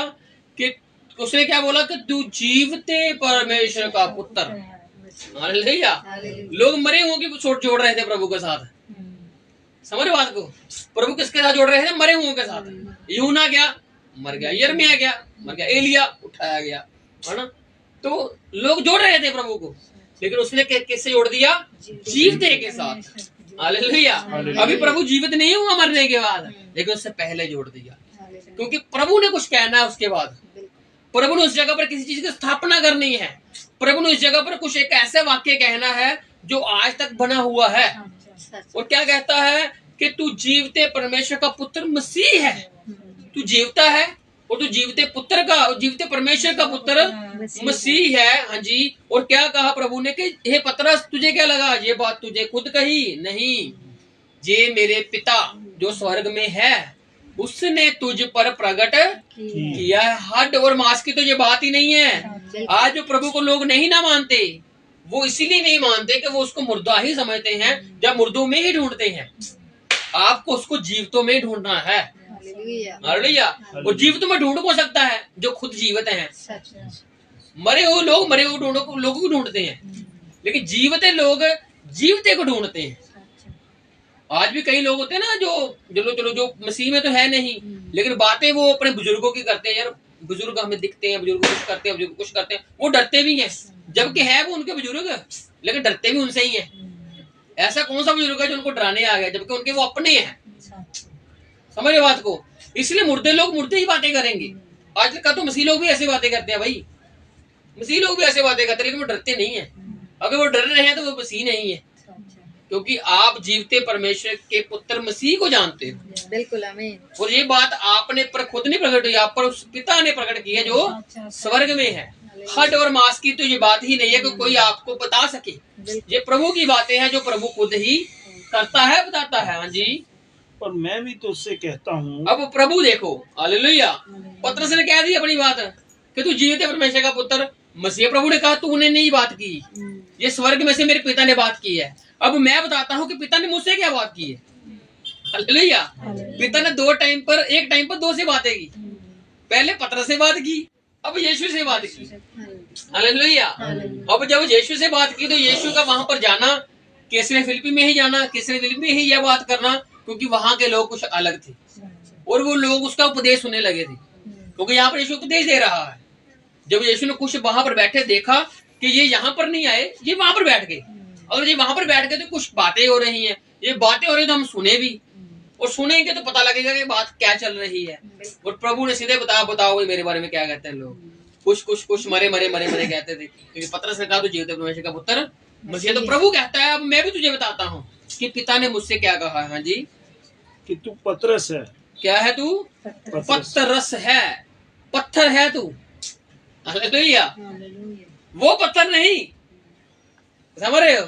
कि उसने क्या बोला कि तू जीवते परमेश्वर का पुत्र। हालेलुया। लोग मरे हुओं की जोड़ रहे थे प्रभु के साथ, समझ रहे बात को? प्रभु किसके साथ जोड़ रहे थे? मरे हुओं के साथ। यूना गया, मर गया, यिर्मयाह गया, मर गया, एलिया उठाया गया, है ना? तो लोग जोड़ रहे थे प्रभु को, लेकिन उसने किससे जोड़ दिया? जीवते के साथ। हालेलुया। अभी प्रभु जीवित नहीं हुआ मरने के बाद, लेकिन उससे पहले जोड़ दिया, क्योंकि प्रभु ने कुछ कहना है उसके बाद। प्रभु ने उस जगह पर किसी चीज की स्थापना करनी है। प्रभु ने उस जगह पर कुछ एक ऐसे वाक्य कहना है जो आज तक बना हुआ है। और क्या कहता है कि तू जीवते परमेश्वर का पुत्र मसीह है। तू जीवता है और तू जीवते पुत्र का, जीवते परमेश्वर का पुत्र मसीह है। हाँ जी। और क्या कहा प्रभु ने कि हे पतरस, तुझे क्या लगा? ये बात तुझे खुद कही? नहीं, ये मेरे पिता जो स्वर्ग में है उसने तुझ पर प्रकट किया है। हड्ड और मांस की तो ये बात ही नहीं है। आज जो प्रभु को लोग नहीं ना मानते, वो इसीलिए नहीं मानते कि वो उसको मुर्दा ही समझते हैं, जब मुर्दों में ही ढूंढते हैं। आपको उसको जीवितों में ढूंढना है। हालेलुया। और जीवित में ढूंढ हो सकता है जो खुद जीवित हैं। मरे हुए लोग मरे हुए लोगों को ढूंढते हैं, लेकिन जीवित लोग जीवते को ढूंढते हैं। आज भी कई लोग होते हैं ना जो मसीह में तो है नहीं, लेकिन बातें वो अपने बुजुर्गों की करते हैं। यार बुजुर्ग हमें दिखते हैं, बुजुर्ग कुछ करते हैं, बुजुर्ग कुछ करते हैं, वो डरते भी हैं, जबकि है वो उनके बुजुर्ग, लेकिन डरते भी उनसे ही हैं। ऐसा कौन सा बुजुर्ग है जो उनको डराने आ गया, जबकि उनके वो अपने हैं। समझ रहे बात को? इसलिए मुर्दे लोग मुर्दे ही बातें करेंगे। आज का तो मसीह लोग भी ऐसे बातें करते हैं भाई, मसीह लोग भी ऐसे बातें करते हैं, लेकिन वो डरते नहीं है। अगर वो डर रहे हैं तो वो मसीह नहीं है, क्योंकि आप जीवते परमेश्वर के पुत्र मसीह को जानते हो। बिल्कुल, आमीन। और ये बात आपने पर खुद नहीं प्रकट हुई, आप पर उस पिता ने प्रकट की है जो स्वर्ग में है। हड्ड और मांस की तो ये बात ही नहीं है कि कोई आपको बता सके। ये प्रभु की बातें हैं जो प्रभु खुद ही करता है, बताता है। हाँ जी। पर मैं भी तो उससे कहता हूँ। अब प्रभु देखो, हालेलुया, पतरस ने कह दी अपनी बात कि तू जीवित परमेश्वर का पुत्र मसीह। प्रभु ने कहा तूने नहीं बात की, ये स्वर्ग में से मेरे पिता ने बात की है। अब मैं बताता हूँ कि पिता ने मुझसे क्या बात की है। हालेलुया। पिता ने एक टाइम पर दो से बातें की। पहले पतरस से बात की, अब यीशु से बात की। हालेलुया। अब जब यीशु से बात की तो यीशु का वहां पर जाना, कैसरिया फिलिप्पी में ही जाना, कैसरिया फिलिप्पी में ही यह बात करना, क्योंकि वहां के लोग कुछ अलग थे और वो लोग उसका उपदेश सुनने लगे थे, क्योंकि यहाँ पर यीशु उपदेश दे रहा है। जब यीशु ने कुछ वहां पर बैठे देखा कि ये यहाँ पर नहीं आए, ये वहां पर बैठ गए। अगर ये वहां पर बैठ गए तो कुछ बातें हो रही हैं, ये बातें हो रही तो हम सुने भी, और सुनेंगे तो पता लगेगा कि बात क्या चल रही है। और प्रभु ने सीधे बताओ मेरे बारे में क्या कहते हैं लोग। कुछ मरे कहते थे, क्योंकि पतरस ने कहा तो जीवित परमेश्वर का पुत्र मसीह। तो प्रभु कहता है अब मैं भी तुझे बताता हूँ कि पिता ने मुझसे क्या कहा है। हाँ जी। कि तू पतरस है। क्या है तू? पतरस है, पत्थर है तू। हालेलुया। वो पत्थर नहीं, समझ रहे हो?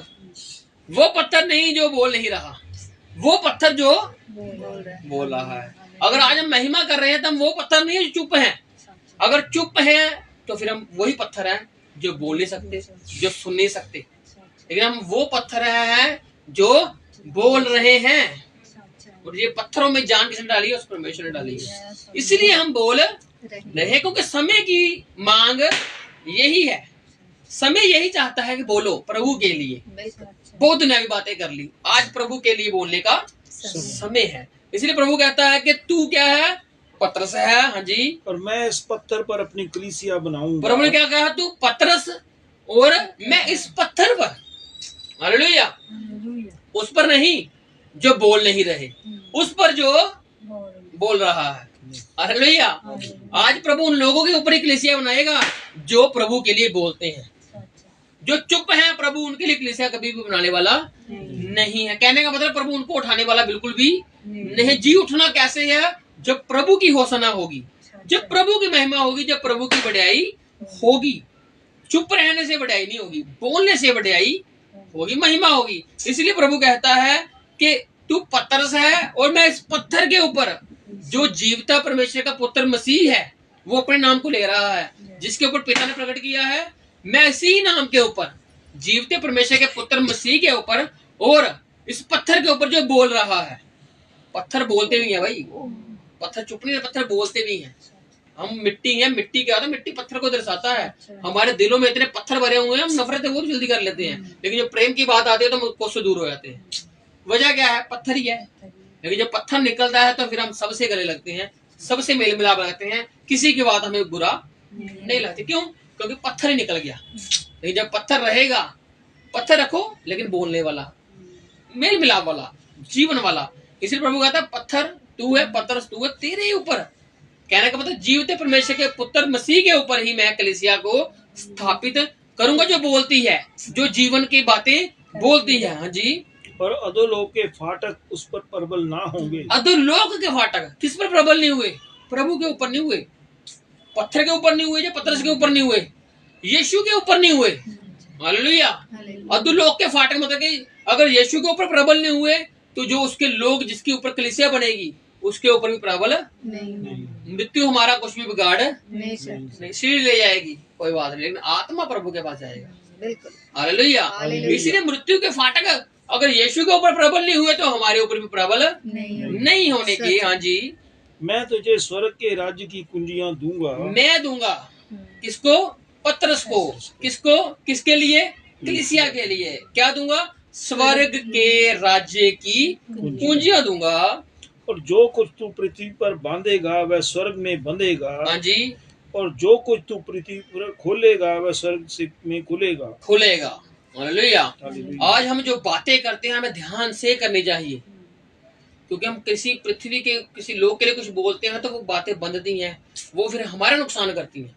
वो पत्थर नहीं जो बोल नहीं रहा, वो पत्थर जो बोल रहा है। अगर आज हम महिमा कर रहे हैं तो हम वो पत्थर नहीं है जो चुप है। अगर चुप है तो फिर हम वही पत्थर हैं जो बोल नहीं सकते, जो सुन नहीं सकते, लेकिन हम वो पत्थर हैं जो बोल रहे हैं। और ये पत्थरों में जान किसने डाली है? उस परमेश्वर ने डाली है। इसलिए हम बोल रहे हैं, क्योंकि समय की मांग यही है। समय यही चाहता है कि बोलो प्रभु के लिए। बहुत दुनियावी बातें कर ली, आज प्रभु के लिए बोलने का समय है। इसलिए प्रभु कहता है कि तू क्या है? पतरस है। हाँ जी। और मैं इस पत्थर पर अपनी कलीसिया बनाऊंगा। प्रभु ने क्या कहा? तू पतरस और मैं इस पत्थर पर। हालेलुया। उस पर नहीं जो बोल नहीं रहे, उस पर जो बोल रहा है। हालेलुया। आज प्रभु उन लोगों के ऊपर एक कलीसिया बनाएगा जो प्रभु के लिए बोलते हैं। जो चुप हैं प्रभु उनके लिए कलीसिया कभी भी बनाने वाला नहीं है। कहने का मतलब प्रभु उनको उठाने वाला बिल्कुल भी नहीं। जी उठना कैसे है? जब प्रभु की होसना होगी, जब प्रभु की महिमा होगी, जब प्रभु की बढ़ाई होगी। चुप रहने से बढ़ाई नहीं होगी, बोलने से बढ़ाई होगी, महिमा होगी। इसलिए प्रभु कहता है कि तू पतरस है और मैं इस पत्थर के ऊपर, जो जीवता परमेश्वर का पुत्र मसीह है, वो अपने नाम को ले रहा है, जिसके ऊपर पिता ने प्रकट किया है। मैं इसी नाम के ऊपर, जीवते परमेश्वर के पुत्र मसीह के ऊपर और इस पत्थर के ऊपर जो बोल रहा है। पत्थर बोलते भी हैं भाई, पत्थर चुप नहीं, पत्थर बोलते भी हैं। हम मिट्टी हैं, मिट्टी क्या होता है? मिट्टी पत्थर को दर्शाता है। हमारे दिलों में इतने पत्थर भरे हुए हैं, हम नफरतें बहुत जल्दी कर लेते हैं, लेकिन जब प्रेम की बात आती है तो हम उससे दूर हो जाते हैं। वजह क्या है? पत्थर ही है। लेकिन जब पत्थर निकलता है तो फिर हम सबसे गले लगते हैं, सबसे मेल मिलाप लगते हैं, किसी की बात हमें बुरा नहीं लगती। क्यों? क्योंकि पत्थर ही निकल गया। लेकिन जब पत्थर रहेगा, पत्थर रखो लेकिन बोलने वाला, मेल मिलाप वाला, जीवन वाला। इसलिए प्रभु कहता है पत्थर तू है, पत्थर तू है, तेरे ही ऊपर। कहने का मतलब जीवते परमेश्वर के पुत्र मसीह के ऊपर ही मैं कलीसिया को स्थापित करूंगा, जो बोलती है, जो जीवन की बातें बोलती है। हाँ जी। और अधोलोक के फाटक उस पर प्रबल ना होंगे। अधोलोक के फाटक किस पर प्रबल नहीं हुए? प्रभु के ऊपर नहीं हुए, पत्थर के ऊपर नहीं हुए, जो पत्थर के ऊपर नहीं हुए, यीशु के ऊपर नहीं हुए। हालेलुया। अधोलोक के फाटक मतलब कि अगर यीशु के ऊपर प्रबल नहीं हुए तो जो उसके लोग, जिसके ऊपर कलीसिया बनेगी, उसके ऊपर भी प्रबल नहीं। मृत्यु हमारा कुछ भी बिगाड़ नहीं, सीढ़ी ले जाएगी, कोई बात नहीं, लेकिन आत्मा प्रभु के पास जाएगा। हालेलुया। इसीलिए मृत्यु के फाटक अगर यीशु के ऊपर प्रबल नहीं हुए तो हमारे ऊपर भी प्रबल नहीं होने की। हाँ जी। मैं तुझे स्वर्ग के राज्य की कुंजियां दूंगा। मैं दूंगा किसको? पतरस को। किसको? किसके लिए? कलीसिया के लिए। क्या दूंगा? स्वर्ग के राज्य की कुंजियां दूंगा। और जो कुछ तू पृथ्वी पर बांधेगा वह स्वर्ग में बंधेगा। हाँ जी। और जो कुछ तू पृथ्वी पर खोलेगा वह स्वर्ग में खुलेगा। हालेलुया। आज हम जो बातें करते हैं हमें ध्यान से करनी चाहिए, क्योंकि हम किसी पृथ्वी के किसी लोग के लिए कुछ बोलते हैं तो वो बातें बंधती हैं, वो फिर हमारा नुकसान करती हैं।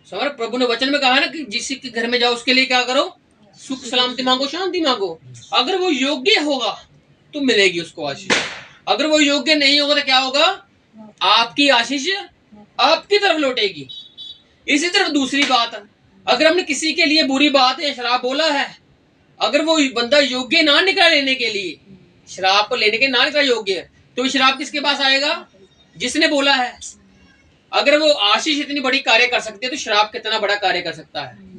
समझ? प्रभु ने वचन में कहा ना कि जिस के घर में जाओ उसके लिए क्या करो? सुख सलामती मांगो, शांति मांगो। अगर वो योग्य होगा तो मिलेगी उसको आशीष, अगर वो योग्य नहीं होगा तो क्या होगा? आपकी आशीष आपकी तरफ लौटेगी। इसी तरफ दूसरी बात, अगर हमने किसी के लिए बुरी बात या शराब बोला है, अगर वो बंदा योग्य ना निकला लेने के लिए, शराब को लेने के ना निकला योग्य, तो शराब किसके पास आएगा? जिसने बोला है। अगर वो आशीष इतनी बड़ी कार्य कर सकती है तो शराब कितना बड़ा कार्य कर सकता है।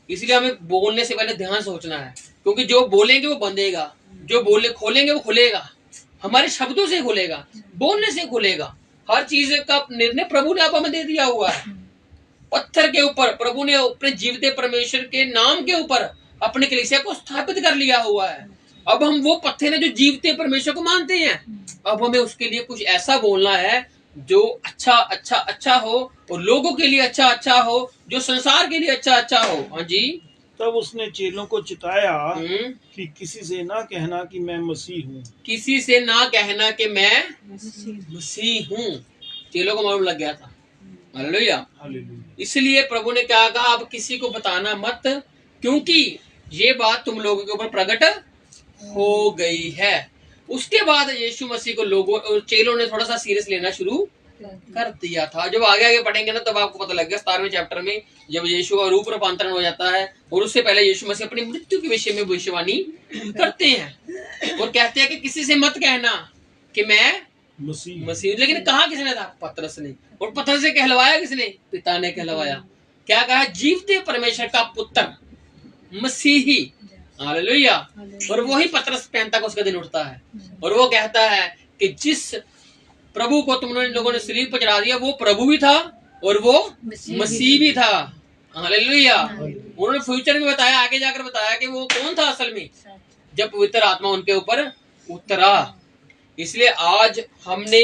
इसलिए हमें बोलने से पहले ध्यान सोचना है, क्योंकि जो बोलेंगे वो बंधेगा, जो खोलेंगे वो खुलेगा। हमारे शब्दों से खुलेगा, बोलने से खुलेगा। हर चीज का निर्णय प्रभु ने आप हमें दे दिया हुआ है। पत्थर के ऊपर प्रभु ने अपने जीवते परमेश्वर के नाम के ऊपर अपने कलीसिया को स्थापित कर लिया हुआ है। अब हम वो पत्थर है जो जीवते परमेश्वर को मानते हैं, अब हमें उसके लिए कुछ ऐसा बोलना है जो अच्छा हो, और लोगों के लिए अच्छा हो, जो संसार के लिए अच्छा हो। हाँ जी। तब उसने चेलों को चिताया कि किसी से ना कहना कि मैं मसीह हूँ। किसी से ना कहना कि मैं मसीह हूँ। चेलों को मालूम लग गया था। हालेलुया। इसलिए प्रभु ने क्या कहा? अब किसी को बताना मत, क्योंकि ये बात तुम लोगों के ऊपर प्रकट हो गई है। उसके बाद यीशु मसीह को लोगों और चेलों ने थोड़ा सा सीरियस लेना शुरू कर दिया था। जब आगे पढ़ेंगे ना तब आपको पता लगेगा। 17वें चैप्टर में जब यीशु का रूप रूपांतरण हो जाता है, और उससे पहले यीशु मसीह अपनी मृत्यु के विषय में भविष्यवाणी करते हैं और कहते हैं कि किसी से मत कहना कि मैं मसीह। लेकिन कहा किसने था? पतरस ने। और पतरस से कहलवाया किसने? पिता ने कहलवाया। क्या कहा? जीवते परमेश्वर का पुत्र मसीही। हालेलुया। और वही पतरस पेंतकोस्त का दिन उठता है और वो कहता है कि जिस प्रभु को तुम लोगों ने शरीर पर चढ़ा दिया वो प्रभु भी था और वो मसीह भी था। हालेलुया। उन्होंने फ्यूचर में बताया, आगे जाकर बताया कि वो कौन था असल में, जब पवित्र आत्मा उनके ऊपर उतरा। इसलिए आज हमने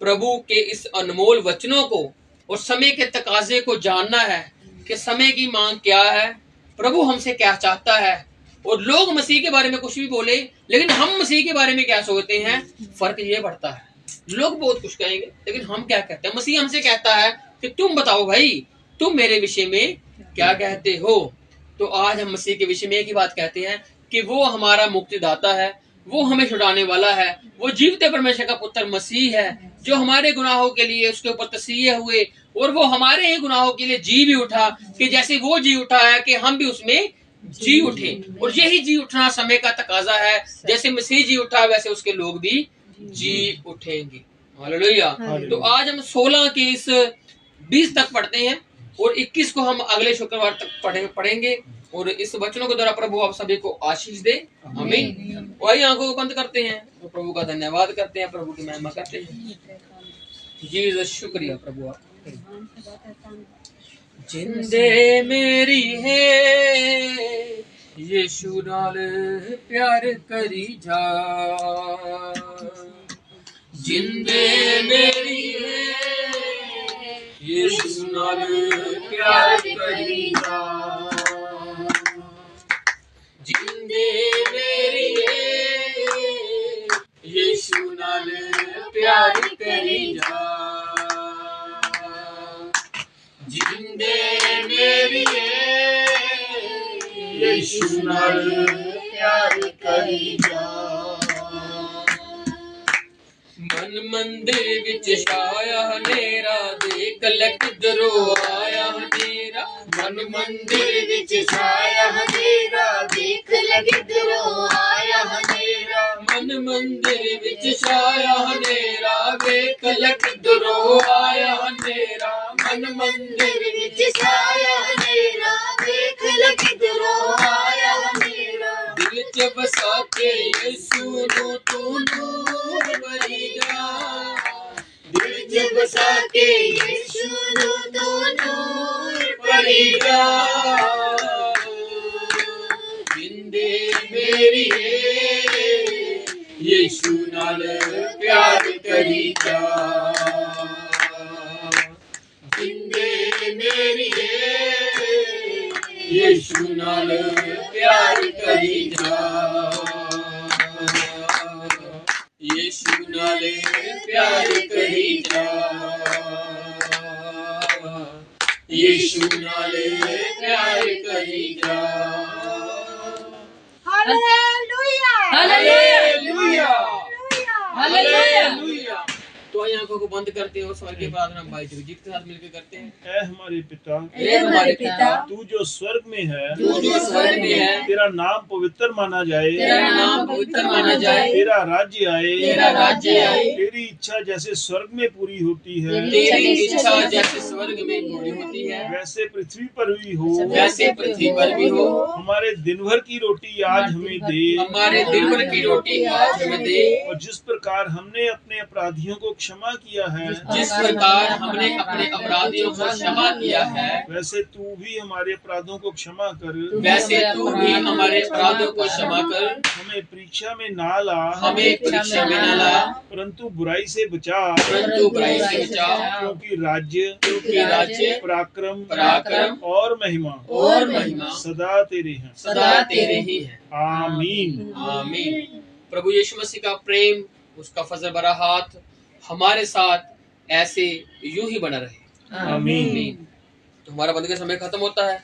प्रभु के इस अनमोल वचनों को और समय के तकाजे को जानना है कि समय की मांग क्या है, प्रभु हमसे क्या चाहता है। और लोग मसीह के बारे में कुछ भी बोले, लेकिन हम मसीह के बारे में क्या सोचते हैं, फर्क ये पड़ता है। लोग बहुत कुछ कहेंगे, लेकिन हम क्या कहते हैं? मसीह हमसे कहता है कि तुम बताओ भाई, तुम मेरे विषय में क्या कहते हो। तो आज हम मसीह के विषय में एक ही बात कहते हैं कि वो हमारा मुक्तिदाता है, वो हमें छुड़ाने वाला है, वो जीवते परमेश्वर का पुत्र मसीह है, जो हमारे गुनाहों के लिए उसके ऊपर तसीहे हुए और वो हमारे ही गुनाहों के लिए जी भी उठा, कि जैसे वो जी उठा है कि हम भी उसमें जी उठे। और यही जी उठना समय का तकाजा है। जैसे मसीह जी उठा वैसे उसके लोग भी जी उठेंगे। हालेलुया। तो आज हम 16 के इस 20 तक पढ़ते हैं और 21 को हम अगले शुक्रवार तक पढ़ेंगे। और इस वचनों के द्वारा प्रभु आप सभी को आशीष दे। आमीन। वही आंखों को बंद करते हैं और प्रभु का धन्यवाद करते हैं, प्रभु की महिमा करते हैं। जीसस शुक्रिया प्रभु आपका। जिंदे मेरी है यीशु नाल प्यार करी जा, जिंदे मेरी है यीशु नाल प्यार करी जा, जिंदे मेरी है यीशु नाल प्यार करी जा, जिंदे मेरी यीशु नाल प्यार करी जा। मन मंदिर विच छाया हनेरा, देख लै किधरों आया हनेरा, मन मंदिर विच छाया हनेरा, देख लै किधरों आया हनेरा, मन मंदिर विच छाया हनेरा, देख लै किधरों आया हनेरा, मन मंदिर विच छाया हनेरा, देख लै किधरों आया हनेरा, दिल च बसा के यीशु नू तू नूर भरी जा, दिल च बसा के यीशु नू तू नूर भरी जा, जिंदे मेरी यीशु नाल प्यार करी जा, जिंदे मेरी यीशु नाल प्यार करी जा, यीशु नाल प्यार करी जा, यीशु नाल प्यार करी जा। Hallelujah hallelujah hallelujah. हालेलुया। तो आइए आंखों को बंद करते हैं और स्वर्गीय प्रार्थना हम भाई जगजीत के साथ मिलकर करते हैं। ऐ हमारे पिता, हे हमारे पिता, तू जो स्वर्ग में है, तू जो स्वर्ग में है, तेरा नाम पवित्र माना जाए, तेरा नाम पवित्र माना जाए, तेरा राज्य आए, तेरा राज्य आए, तेरी इच्छा जैसे स्वर्ग में पूरी होती है, तेरी इच्छा जैसे स्वर्ग में पूरी होती है, वैसे पृथ्वी पर भी हो, वैसे पृथ्वी पर भी हो। हमारे दिन भर की रोटी आज हमें दे, हमारे दिन भर की रोटी आज हमें दे, और जिस प्रकार हमने अपने अपराधियों को क्षमा किया है, जिस प्रकार हमने अपने अपराधियों को क्षमा किया है, वैसे तू भी हमारे अपराधों को क्षमा कर, वैसे तू भी हमारे अपराधों को क्षमा कर, हमें परीक्षा में ना ला, हमें परीक्षा में न ला, परंतु बुराई से बचा, परंतु बुराई से बचा, क्योंकि राज्य, पराक्रम और महिमा सदा तेरे हैं, सदा तेरे ही है। आमीन। आमीन। प्रभु यीशु मसीह का प्रेम, उसका फजल भरा हाथ हमारे साथ ऐसे यूं ही बना रहे। आमीन। तो हमारा बंद का समय खत्म होता है।